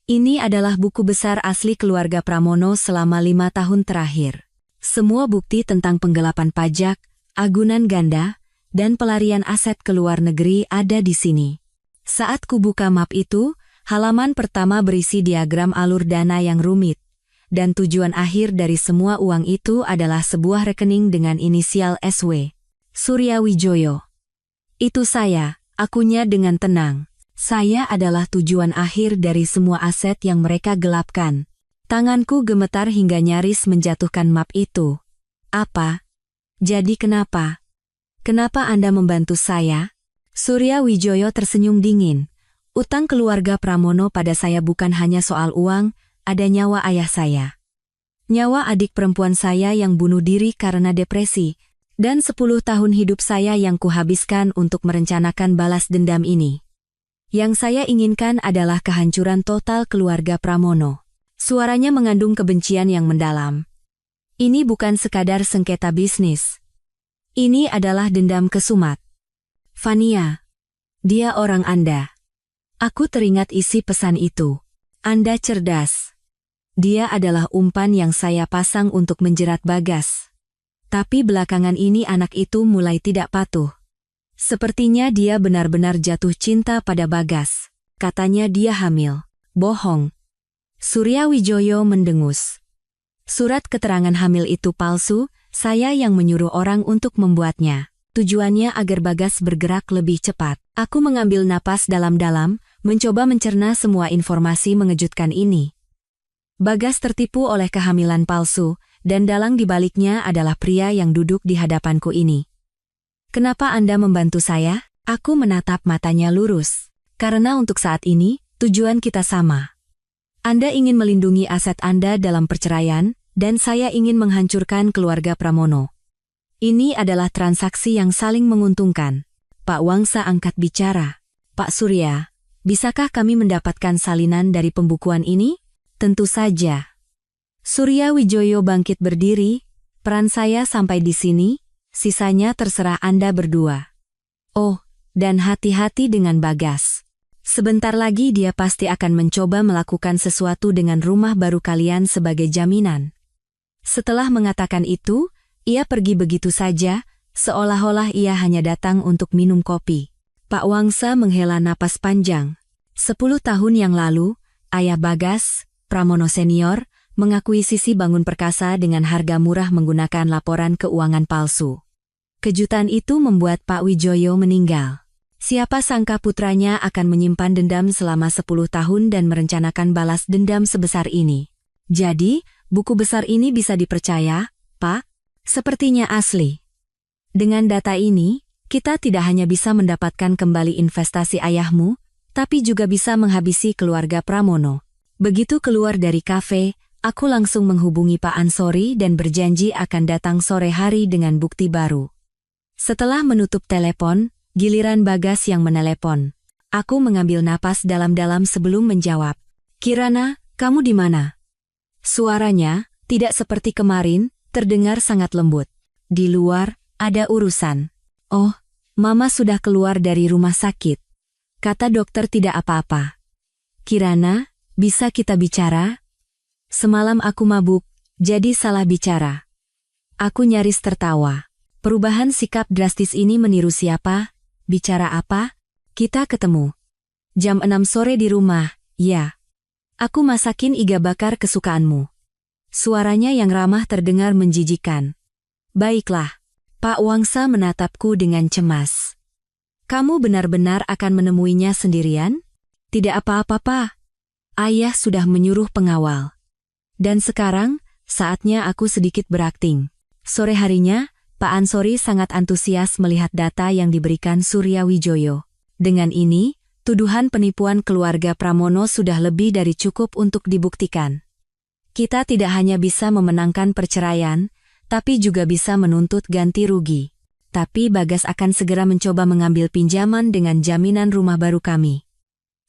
Ini adalah buku besar asli keluarga Pramono selama 5 tahun terakhir. Semua bukti tentang penggelapan pajak, agunan ganda, dan pelarian aset ke luar negeri ada di sini. Saat kubuka map itu, halaman pertama berisi diagram alur dana yang rumit, dan tujuan akhir dari semua uang itu adalah sebuah rekening dengan inisial SW. Surya Wijoyo. Itu saya, akunya dengan tenang. Saya adalah tujuan akhir dari semua aset yang mereka gelapkan. Tanganku gemetar hingga nyaris menjatuhkan map itu. Apa? Jadi kenapa? Kenapa Anda membantu saya? Surya Wijoyo tersenyum dingin. Utang keluarga Pramono pada saya bukan hanya soal uang, ada nyawa ayah saya. Nyawa adik perempuan saya yang bunuh diri karena depresi, dan 10 tahun hidup saya yang kuhabiskan untuk merencanakan balas dendam ini. Yang saya inginkan adalah kehancuran total keluarga Pramono. Suaranya mengandung kebencian yang mendalam. Ini bukan sekadar sengketa bisnis. Ini adalah dendam kesumat. Fania, dia orang Anda. Aku teringat isi pesan itu. Anda cerdas. Dia adalah umpan yang saya pasang untuk menjerat Bagas. Tapi belakangan ini anak itu mulai tidak patuh. Sepertinya dia benar-benar jatuh cinta pada Bagas. Katanya dia hamil. Bohong. Surya Wijoyo mendengus. Surat keterangan hamil itu palsu, saya yang menyuruh orang untuk membuatnya. Tujuannya agar Bagas bergerak lebih cepat. Aku mengambil napas dalam-dalam, mencoba mencerna semua informasi mengejutkan ini. Bagas tertipu oleh kehamilan palsu, dan dalang di baliknya adalah pria yang duduk di hadapanku ini. Kenapa Anda membantu saya? Aku menatap matanya lurus. Karena untuk saat ini, tujuan kita sama. Anda ingin melindungi aset Anda dalam perceraian, dan saya ingin menghancurkan keluarga Pramono. Ini adalah transaksi yang saling menguntungkan. Pak Wangsa angkat bicara. Pak Surya, bisakah kami mendapatkan salinan dari pembukuan ini? Tentu saja. Surya Wijoyo bangkit berdiri, peran saya sampai di sini, sisanya terserah Anda berdua. Oh, dan hati-hati dengan Bagas. Sebentar lagi dia pasti akan mencoba melakukan sesuatu dengan rumah baru kalian sebagai jaminan. Setelah mengatakan itu, ia pergi begitu saja, seolah-olah ia hanya datang untuk minum kopi. Pak Wangsa menghela napas panjang. 10 tahun yang lalu, ayah Bagas, Pramono Senior, mengakuisisi Bangun Perkasa dengan harga murah menggunakan laporan keuangan palsu. Kejutan itu membuat Pak Wijoyo meninggal. Siapa sangka putranya akan menyimpan dendam selama 10 tahun dan merencanakan balas dendam sebesar ini. Jadi, buku besar ini bisa dipercaya, Pak? Sepertinya asli. Dengan data ini, kita tidak hanya bisa mendapatkan kembali investasi ayahmu, tapi juga bisa menghabisi keluarga Pramono. Begitu keluar dari kafe, aku langsung menghubungi Pak Ansori dan berjanji akan datang sore hari dengan bukti baru. Setelah menutup telepon, giliran Bagas yang menelepon. Aku mengambil napas dalam-dalam sebelum menjawab. Kirana, kamu di mana? Suaranya, tidak seperti kemarin, terdengar sangat lembut. Di luar, ada urusan. Oh, Mama sudah keluar dari rumah sakit. Kata dokter tidak apa-apa. Kirana, bisa kita bicara? Semalam aku mabuk, jadi salah bicara. Aku nyaris tertawa. Perubahan sikap drastis ini meniru siapa? Bicara apa? Kita ketemu. Jam 6 sore di rumah, ya. Aku masakin iga bakar kesukaanmu. Suaranya yang ramah terdengar menjijikan. Baiklah. Pak Wangsa menatapku dengan cemas. Kamu benar-benar akan menemuinya sendirian? Tidak apa-apa, Pak. Ayah sudah menyuruh pengawal. Dan sekarang, saatnya aku sedikit berakting. Sore harinya, Pak Ansori sangat antusias melihat data yang diberikan Surya Wijoyo. Dengan ini, tuduhan penipuan keluarga Pramono sudah lebih dari cukup untuk dibuktikan. Kita tidak hanya bisa memenangkan perceraian, tapi juga bisa menuntut ganti rugi. Tapi Bagas akan segera mencoba mengambil pinjaman dengan jaminan rumah baru kami.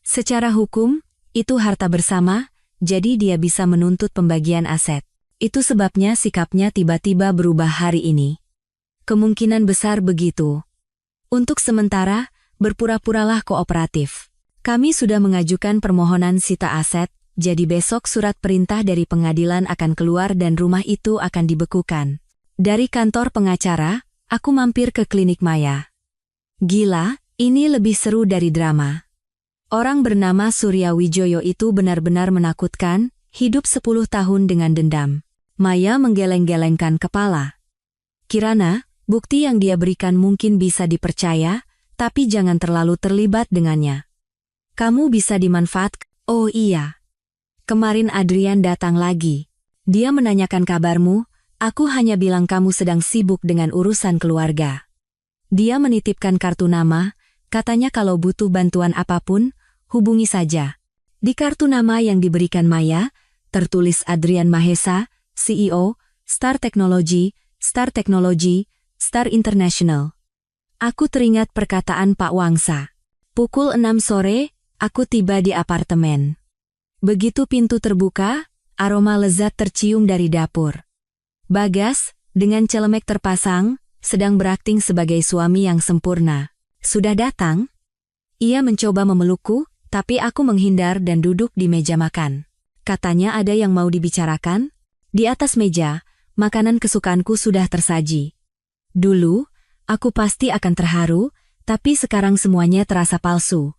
Secara hukum, itu harta bersama, jadi dia bisa menuntut pembagian aset. Itu sebabnya sikapnya tiba-tiba berubah hari ini. Kemungkinan besar begitu. Untuk sementara, berpura-puralah kooperatif. Kami sudah mengajukan permohonan sita aset, jadi besok surat perintah dari pengadilan akan keluar dan rumah itu akan dibekukan. Dari kantor pengacara, aku mampir ke klinik Maya. Gila, ini lebih seru dari drama. Orang bernama Surya Wijoyo itu benar-benar menakutkan, hidup 10 tahun dengan dendam. Maya menggeleng-gelengkan kepala. Kirana, bukti yang dia berikan mungkin bisa dipercaya, tapi jangan terlalu terlibat dengannya. Kamu bisa dimanfaatkan. Oh iya. Kemarin Adrian datang lagi. Dia menanyakan kabarmu, aku hanya bilang kamu sedang sibuk dengan urusan keluarga. Dia menitipkan kartu nama, katanya kalau butuh bantuan apapun, hubungi saja. Di kartu nama yang diberikan Maya, tertulis Adrian Mahesa, CEO, Star Technology, Star International. Aku teringat perkataan Pak Wangsa. Pukul 6 sore, aku tiba di apartemen. Begitu pintu terbuka, aroma lezat tercium dari dapur. Bagas, dengan celemek terpasang, sedang berakting sebagai suami yang sempurna. Sudah datang? Ia mencoba memelukku, tapi aku menghindar dan duduk di meja makan. Katanya ada yang mau dibicarakan? Di atas meja, makanan kesukaanku sudah tersaji. Dulu, aku pasti akan terharu, tapi sekarang semuanya terasa palsu.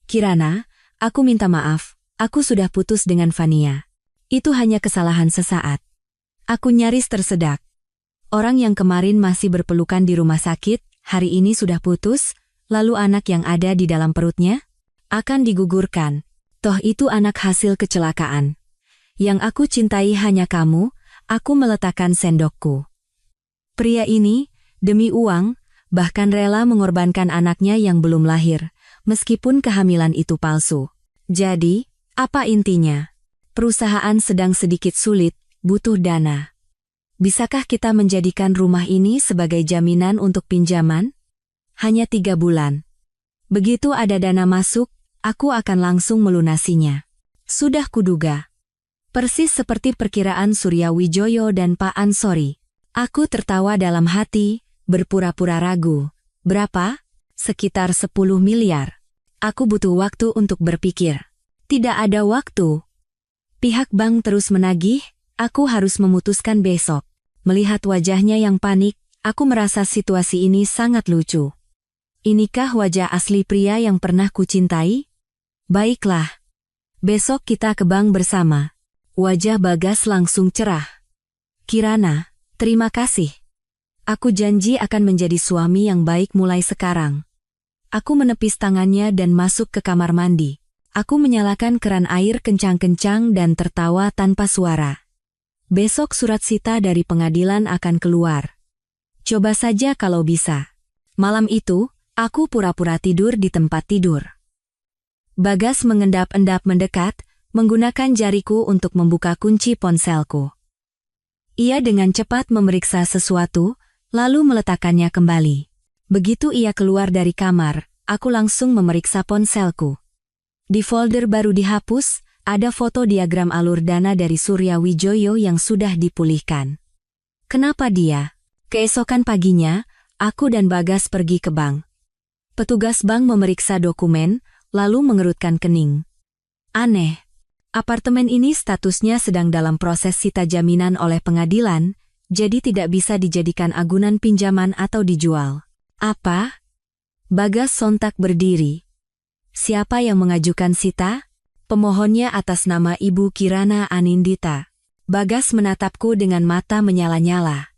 Kirana, aku minta maaf, aku sudah putus dengan Fania. Itu hanya kesalahan sesaat. Aku nyaris tersedak. Orang yang kemarin masih berpelukan di rumah sakit, hari ini sudah putus, lalu anak yang ada di dalam perutnya akan digugurkan. Toh itu anak hasil kecelakaan. Yang aku cintai hanya kamu, aku meletakkan sendokku. Pria ini, demi uang, bahkan rela mengorbankan anaknya yang belum lahir, meskipun kehamilan itu palsu. Jadi, apa intinya? Perusahaan sedang sedikit sulit, butuh dana. Bisakah kita menjadikan rumah ini sebagai jaminan untuk pinjaman? Hanya 3 bulan. Begitu ada dana masuk, aku akan langsung melunasinya. Sudah kuduga. Persis seperti perkiraan Surya Wijoyo dan Pak Ansori. Aku tertawa dalam hati, berpura-pura ragu. Berapa? Sekitar 10 miliar. Aku butuh waktu untuk berpikir. Tidak ada waktu. Pihak bank terus menagih, aku harus memutuskan besok. Melihat wajahnya yang panik, aku merasa situasi ini sangat lucu. Inikah wajah asli pria yang pernah kucintai? Baiklah. Besok kita ke bank bersama. Wajah Bagas langsung cerah. Kirana, terima kasih. Aku janji akan menjadi suami yang baik mulai sekarang. Aku menepis tangannya dan masuk ke kamar mandi. Aku menyalakan keran air kencang-kencang dan tertawa tanpa suara. Besok surat sita dari pengadilan akan keluar. Coba saja kalau bisa. Malam itu, aku pura-pura tidur di tempat tidur. Bagas mengendap-endap mendekat, menggunakan jariku untuk membuka kunci ponselku. Ia dengan cepat memeriksa sesuatu, lalu meletakkannya kembali. Begitu ia keluar dari kamar, aku langsung memeriksa ponselku. Di folder baru dihapus, ada foto diagram alur dana dari Surya Wijoyo yang sudah dipulihkan. Kenapa dia? Keesokan paginya, aku dan Bagas pergi ke bank. Petugas bank memeriksa dokumen, lalu mengerutkan kening. Aneh. Apartemen ini statusnya sedang dalam proses sita jaminan oleh pengadilan, jadi tidak bisa dijadikan agunan pinjaman atau dijual. Apa? Bagas sontak berdiri. Siapa yang mengajukan sita? Pemohonnya atas nama Ibu Kirana Anindita. Bagas menatapku dengan mata menyala-nyala.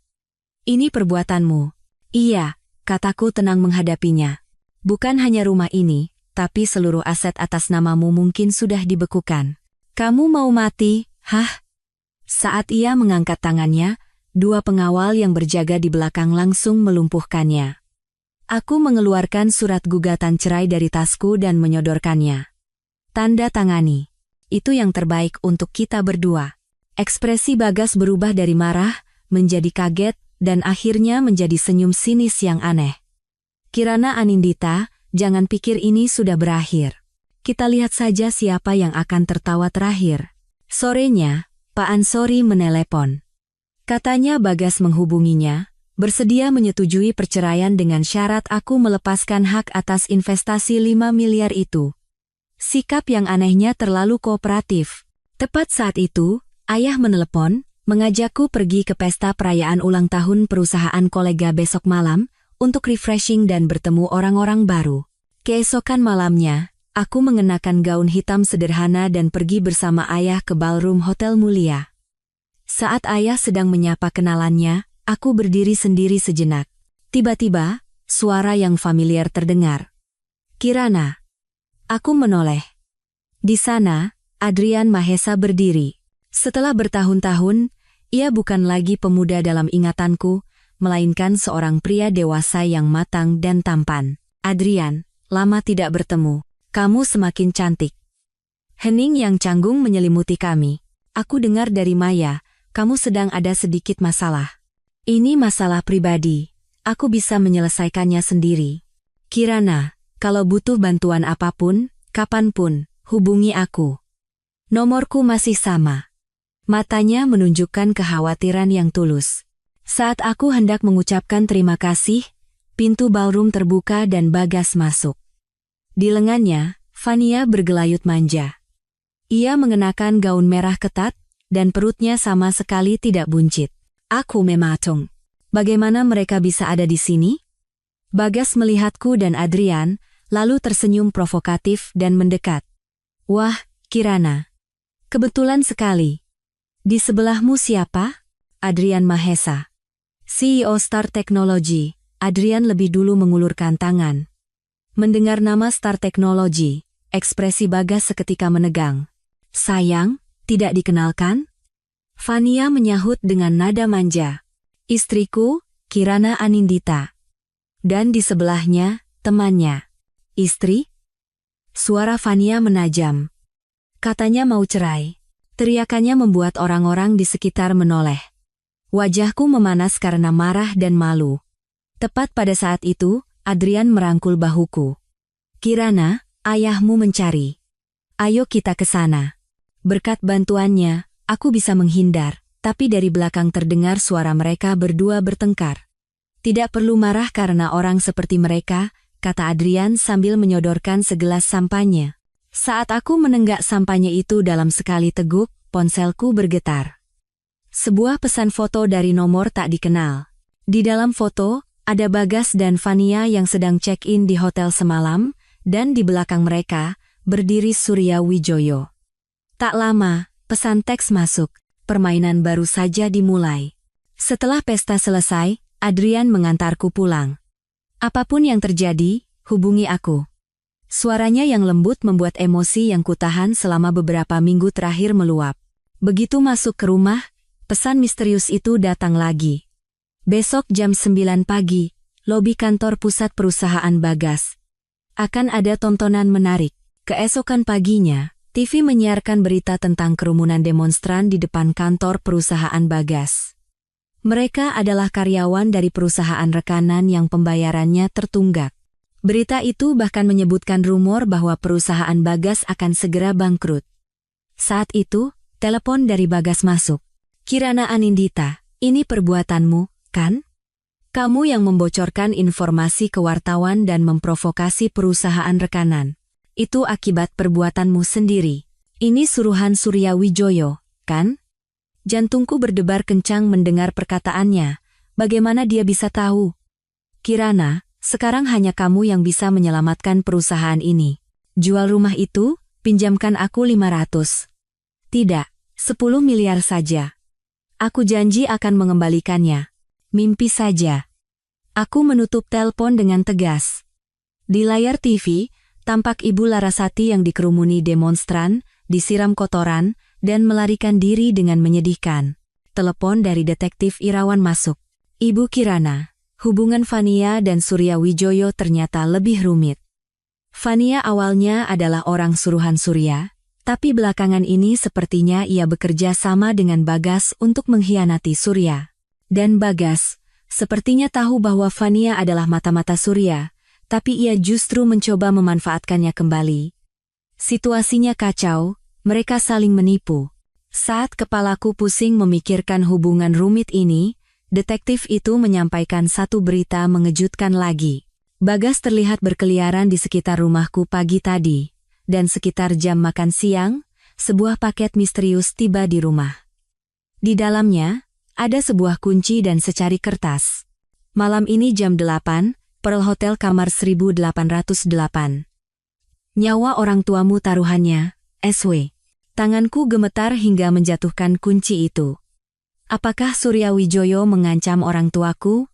Ini perbuatanmu. Iya, kataku tenang menghadapinya. Bukan hanya rumah ini, tapi seluruh aset atas namamu mungkin sudah dibekukan. Kamu mau mati, hah? Saat ia mengangkat tangannya, 2 pengawal yang berjaga di belakang langsung melumpuhkannya. Aku mengeluarkan surat gugatan cerai dari tasku dan menyodorkannya. Tanda tangani. Itu yang terbaik untuk kita berdua. Ekspresi Bagas berubah dari marah, menjadi kaget, dan akhirnya menjadi senyum sinis yang aneh. Kirana Anindita, jangan pikir ini sudah berakhir. Kita lihat saja siapa yang akan tertawa terakhir. Sorenya, Pak Ansori menelepon. Katanya Bagas menghubunginya, bersedia menyetujui perceraian dengan syarat aku melepaskan hak atas investasi 5 miliar itu. Sikap yang anehnya terlalu kooperatif. Tepat saat itu, ayah menelepon, mengajakku pergi ke pesta perayaan ulang tahun perusahaan kolega besok malam, untuk refreshing dan bertemu orang-orang baru. Keesokan malamnya, aku mengenakan gaun hitam sederhana dan pergi bersama ayah ke ballroom hotel mulia. Saat ayah sedang menyapa kenalannya, aku berdiri sendiri sejenak. Tiba-tiba, suara yang familiar terdengar. Kirana. Aku menoleh. Di sana, Adrian Mahesa berdiri. Setelah bertahun-tahun, ia bukan lagi pemuda dalam ingatanku, melainkan seorang pria dewasa yang matang dan tampan. Adrian, lama tidak bertemu. Kamu semakin cantik. Hening yang canggung menyelimuti kami. Aku dengar dari Maya, kamu sedang ada sedikit masalah. Ini masalah pribadi. Aku bisa menyelesaikannya sendiri. Kirana, kalau butuh bantuan apapun, kapanpun, hubungi aku. Nomorku masih sama. Matanya menunjukkan kekhawatiran yang tulus. Saat aku hendak mengucapkan terima kasih, pintu ballroom terbuka dan Bagas masuk. Di lengannya, Fania bergelayut manja. Ia mengenakan gaun merah ketat, dan perutnya sama sekali tidak buncit. Aku mematung. Bagaimana mereka bisa ada di sini? Bagas melihatku dan Adrian, lalu tersenyum provokatif dan mendekat. Wah, Kirana. Kebetulan sekali. Di sebelahmu siapa? Adrian Mahesa. CEO Star Technology. Adrian lebih dulu mengulurkan tangan. Mendengar nama Star Technology, ekspresi Bagas seketika menegang. Sayang, Tidak dikenalkan? Fania menyahut dengan nada manja. Istriku, Kirana Anindita. Dan di sebelahnya, temannya. Istri? Suara Fania menajam. Katanya mau cerai. Teriakannya membuat orang-orang di sekitar menoleh. Wajahku memanas karena marah dan malu. Tepat pada saat itu, Adrian merangkul bahuku. Kirana, ayahmu mencari. Ayo kita ke sana. Berkat bantuannya, aku bisa menghindar, tapi dari belakang terdengar suara mereka berdua bertengkar. Tidak perlu marah karena orang seperti mereka, kata Adrian sambil menyodorkan segelas sampanye. Saat aku menenggak sampanye itu dalam sekali teguk, ponselku bergetar. Sebuah pesan foto dari nomor tak dikenal. Di dalam foto, ada Bagas dan Fania yang sedang check-in di hotel semalam, dan di belakang mereka, berdiri Surya Wijoyo. Tak lama, pesan teks masuk, permainan baru saja dimulai. Setelah pesta selesai, Adrian mengantarku pulang. Apapun yang terjadi, hubungi aku. Suaranya yang lembut membuat emosi yang kutahan selama beberapa minggu terakhir meluap. Begitu masuk ke rumah, pesan misterius itu datang lagi. Besok jam 9 pagi, lobi kantor pusat perusahaan Bagas. Akan ada tontonan menarik. Keesokan paginya, TV menyiarkan berita tentang kerumunan demonstran di depan kantor perusahaan Bagas. Mereka adalah karyawan dari perusahaan rekanan yang pembayarannya tertunggak. Berita itu bahkan menyebutkan rumor bahwa perusahaan Bagas akan segera bangkrut. Saat itu, telepon dari Bagas masuk. Kirana Anindita, ini perbuatanmu, kan? Kamu yang membocorkan informasi ke wartawan dan memprovokasi perusahaan rekanan. Itu akibat perbuatanmu sendiri. Ini suruhan Surya Wijoyo, kan? Jantungku berdebar kencang mendengar perkataannya. Bagaimana dia bisa tahu? Kirana, sekarang hanya kamu yang bisa menyelamatkan perusahaan ini. Jual rumah itu, pinjamkan aku 500. Tidak, 10 miliar saja. Aku janji akan mengembalikannya. Mimpi saja. Aku menutup telepon dengan tegas. Di layar TV, tampak Ibu Larasati yang dikerumuni demonstran, disiram kotoran, dan melarikan diri dengan menyedihkan. Telepon dari detektif Irawan masuk. Ibu Kirana. Hubungan Fania dan Surya Wijoyo ternyata lebih rumit. Fania awalnya adalah orang suruhan Surya, tapi belakangan ini sepertinya ia bekerja sama dengan Bagas untuk mengkhianati Surya. Dan Bagas, sepertinya tahu bahwa Fania adalah mata-mata Surya, tapi ia justru mencoba memanfaatkannya kembali. Situasinya kacau, mereka saling menipu. Saat kepalaku pusing memikirkan hubungan rumit ini, detektif itu menyampaikan satu berita mengejutkan lagi. Bagas terlihat berkeliaran di sekitar rumahku pagi tadi, dan sekitar jam makan siang, sebuah paket misterius tiba di rumah. Di dalamnya, ada sebuah kunci dan secari kertas. Malam ini jam 8, Pearl Hotel kamar 1808. Nyawa orang tuamu taruhannya, SW. Tanganku gemetar hingga menjatuhkan kunci itu. Apakah Surya Wijoyo mengancam orang tuaku?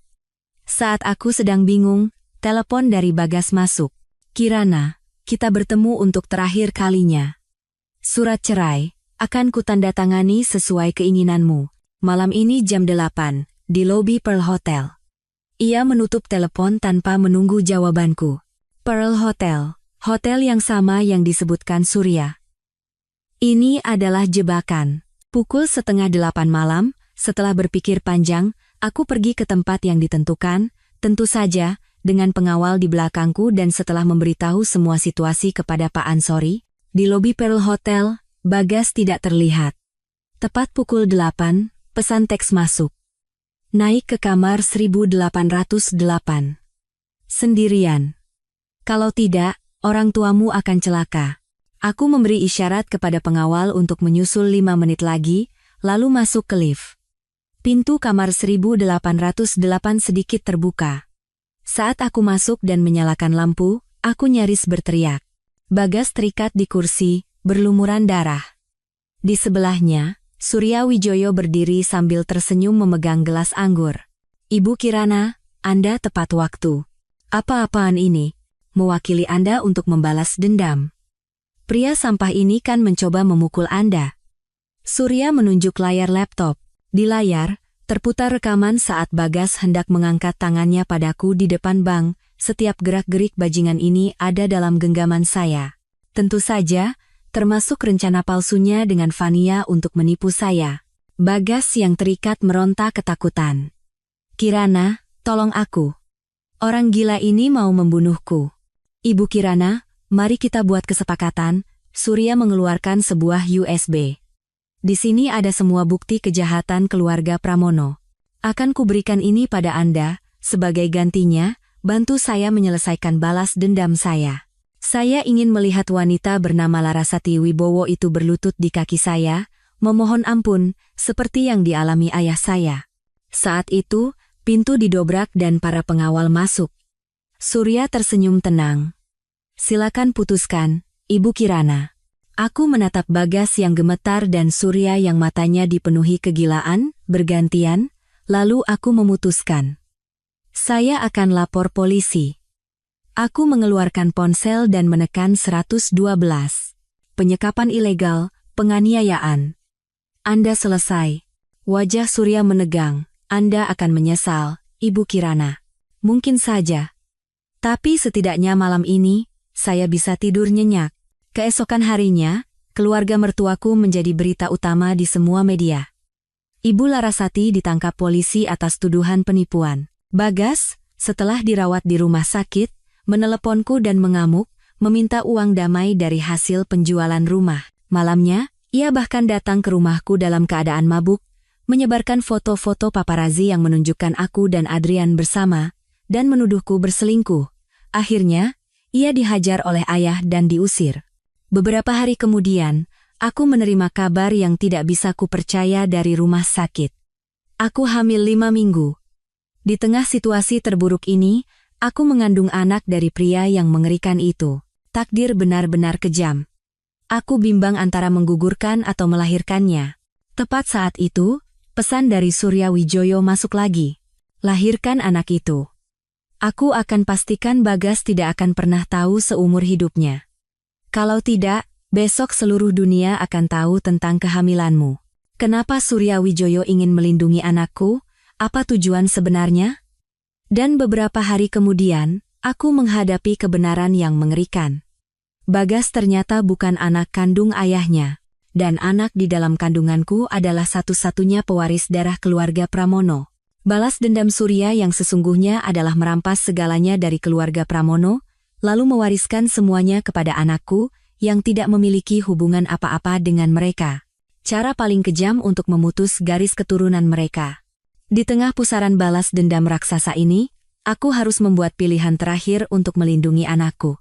Saat aku sedang bingung, telepon dari Bagas masuk. Kirana, kita bertemu untuk terakhir kalinya. Surat cerai, akan kutandatangani sesuai keinginanmu. Malam ini jam 8, di lobi Pearl Hotel. Ia menutup telepon tanpa menunggu jawabanku. Pearl Hotel, hotel yang sama yang disebutkan Surya. Ini adalah jebakan. Pukul 7:30 malam, setelah berpikir panjang, aku pergi ke tempat yang ditentukan, tentu saja, dengan pengawal di belakangku dan setelah memberitahu semua situasi kepada Pak Ansori, di lobi Pearl Hotel, Bagas tidak terlihat. Tepat pukul 8, pesan teks masuk. Naik ke kamar 1808. Sendirian. Kalau tidak, orang tuamu akan celaka. Aku memberi isyarat kepada pengawal untuk menyusul 5 menit lagi, lalu masuk ke lift. Pintu kamar 1808 sedikit terbuka. Saat aku masuk dan menyalakan lampu, aku nyaris berteriak. Bagas terikat di kursi, berlumuran darah. Di sebelahnya, Surya Wijoyo berdiri sambil tersenyum memegang gelas anggur. Ibu Kirana, Anda tepat waktu. Apa-apaan ini? Mewakili Anda untuk membalas dendam. Pria sampah ini kan mencoba memukul Anda. Surya menunjuk layar laptop. Di layar, terputar rekaman saat Bagas hendak mengangkat tangannya padaku di depan bank. Setiap gerak-gerik bajingan ini ada dalam genggaman saya. Tentu saja, termasuk rencana palsunya dengan Fania untuk menipu saya. Bagas yang terikat meronta ketakutan. Kirana, tolong aku. Orang gila ini mau membunuhku. Ibu Kirana, mari kita buat kesepakatan. Surya mengeluarkan sebuah USB. Di sini ada semua bukti kejahatan keluarga Pramono. Akan kuberikan ini pada Anda, sebagai gantinya, bantu saya menyelesaikan balas dendam saya. Saya ingin melihat wanita bernama Larasati Wibowo itu berlutut di kaki saya, memohon ampun, seperti yang dialami ayah saya. Saat itu, pintu didobrak dan para pengawal masuk. Surya tersenyum tenang. Silakan putuskan, Ibu Kirana. Aku menatap Bagas yang gemetar dan Surya yang matanya dipenuhi kegilaan, bergantian, lalu aku memutuskan. Saya akan lapor polisi. Aku mengeluarkan ponsel dan menekan 112. Penyekapan ilegal, penganiayaan. Anda selesai. Wajah Surya menegang. Anda akan menyesal, Ibu Kirana. Mungkin saja. Tapi setidaknya malam ini, saya bisa tidur nyenyak. Keesokan harinya, keluarga mertuaku menjadi berita utama di semua media. Ibu Larasati ditangkap polisi atas tuduhan penipuan. Bagas, setelah dirawat di rumah sakit, meneleponku dan mengamuk, meminta uang damai dari hasil penjualan rumah. Malamnya, ia bahkan datang ke rumahku dalam keadaan mabuk, menyebarkan foto-foto paparazi yang menunjukkan aku dan Adrian bersama, dan menuduhku berselingkuh. Akhirnya, ia dihajar oleh ayah dan diusir. Beberapa hari kemudian, aku menerima kabar yang tidak bisa kupercaya dari rumah sakit. Aku hamil 5 minggu. Di tengah situasi terburuk ini, aku mengandung anak dari pria yang mengerikan itu. Takdir benar-benar kejam. Aku bimbang antara menggugurkan atau melahirkannya. Tepat saat itu, pesan dari Surya Wijoyo masuk lagi. Lahirkan anak itu. Aku akan pastikan Bagas tidak akan pernah tahu seumur hidupnya. Kalau tidak, besok seluruh dunia akan tahu tentang kehamilanmu. Kenapa Surya Wijoyo ingin melindungi anakku? Apa tujuan sebenarnya? Dan beberapa hari kemudian, aku menghadapi kebenaran yang mengerikan. Bagas ternyata bukan anak kandung ayahnya. Dan anak di dalam kandunganku adalah satu-satunya pewaris darah keluarga Pramono. Balas dendam Surya yang sesungguhnya adalah merampas segalanya dari keluarga Pramono, lalu mewariskan semuanya kepada anakku yang tidak memiliki hubungan apa-apa dengan mereka. Cara paling kejam untuk memutus garis keturunan mereka. Di tengah pusaran balas dendam raksasa ini, aku harus membuat pilihan terakhir untuk melindungi anakku.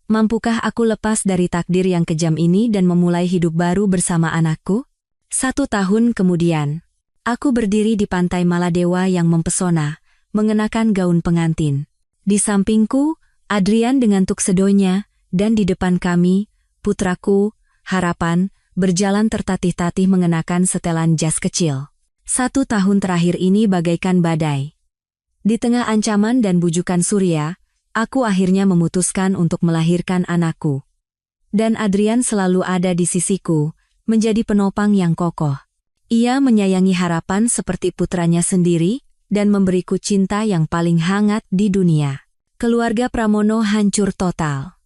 Mampukah aku lepas dari takdir yang kejam ini dan memulai hidup baru bersama anakku? 1 tahun kemudian, aku berdiri di pantai Maladewa yang mempesona, mengenakan gaun pengantin. Di sampingku, Adrian dengan tuksedonya, dan di depan kami, putraku, Harapan, berjalan tertatih-tatih mengenakan setelan jas kecil. 1 tahun terakhir ini bagaikan badai. Di tengah ancaman dan bujukan Surya, aku akhirnya memutuskan untuk melahirkan anakku. Dan Adrian selalu ada di sisiku, menjadi penopang yang kokoh. Ia menyayangi Harapan seperti putranya sendiri, dan memberiku cinta yang paling hangat di dunia. Keluarga Pramono hancur total.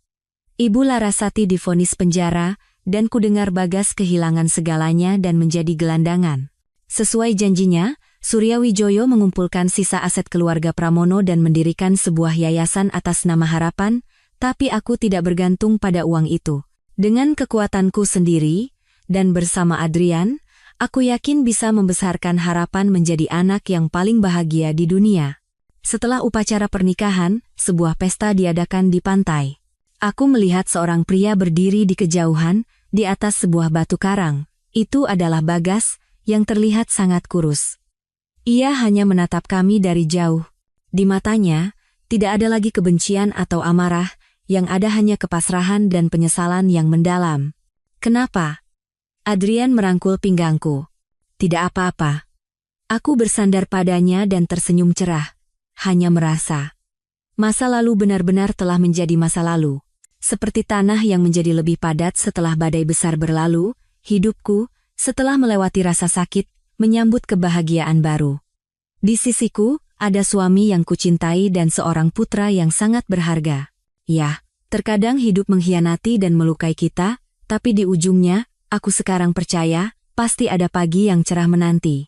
Ibu Larasati divonis penjara, dan kudengar Bagas kehilangan segalanya dan menjadi gelandangan. Sesuai janjinya, Surya Wijoyo mengumpulkan sisa aset keluarga Pramono dan mendirikan sebuah yayasan atas nama Harapan, tapi aku tidak bergantung pada uang itu. Dengan kekuatanku sendiri, dan bersama Adrian, aku yakin bisa membesarkan Harapan menjadi anak yang paling bahagia di dunia. Setelah upacara pernikahan, sebuah pesta diadakan di pantai. Aku melihat seorang pria berdiri di kejauhan, di atas sebuah batu karang. Itu adalah Bagas, yang terlihat sangat kurus. Ia hanya menatap kami dari jauh. Di matanya, tidak ada lagi kebencian atau amarah, yang ada hanya kepasrahan dan penyesalan yang mendalam. Kenapa? Adrian merangkul pinggangku. Tidak apa-apa. Aku bersandar padanya dan tersenyum cerah. Hanya merasa. Masa lalu benar-benar telah menjadi masa lalu. Seperti tanah yang menjadi lebih padat setelah badai besar berlalu, hidupku, Setelah melewati rasa sakit, menyambut kebahagiaan baru. Di sisiku, ada suami yang kucintai dan seorang putra yang sangat berharga. Ya, terkadang hidup mengkhianati dan melukai kita, tapi di ujungnya, aku sekarang percaya, pasti ada pagi yang cerah menanti.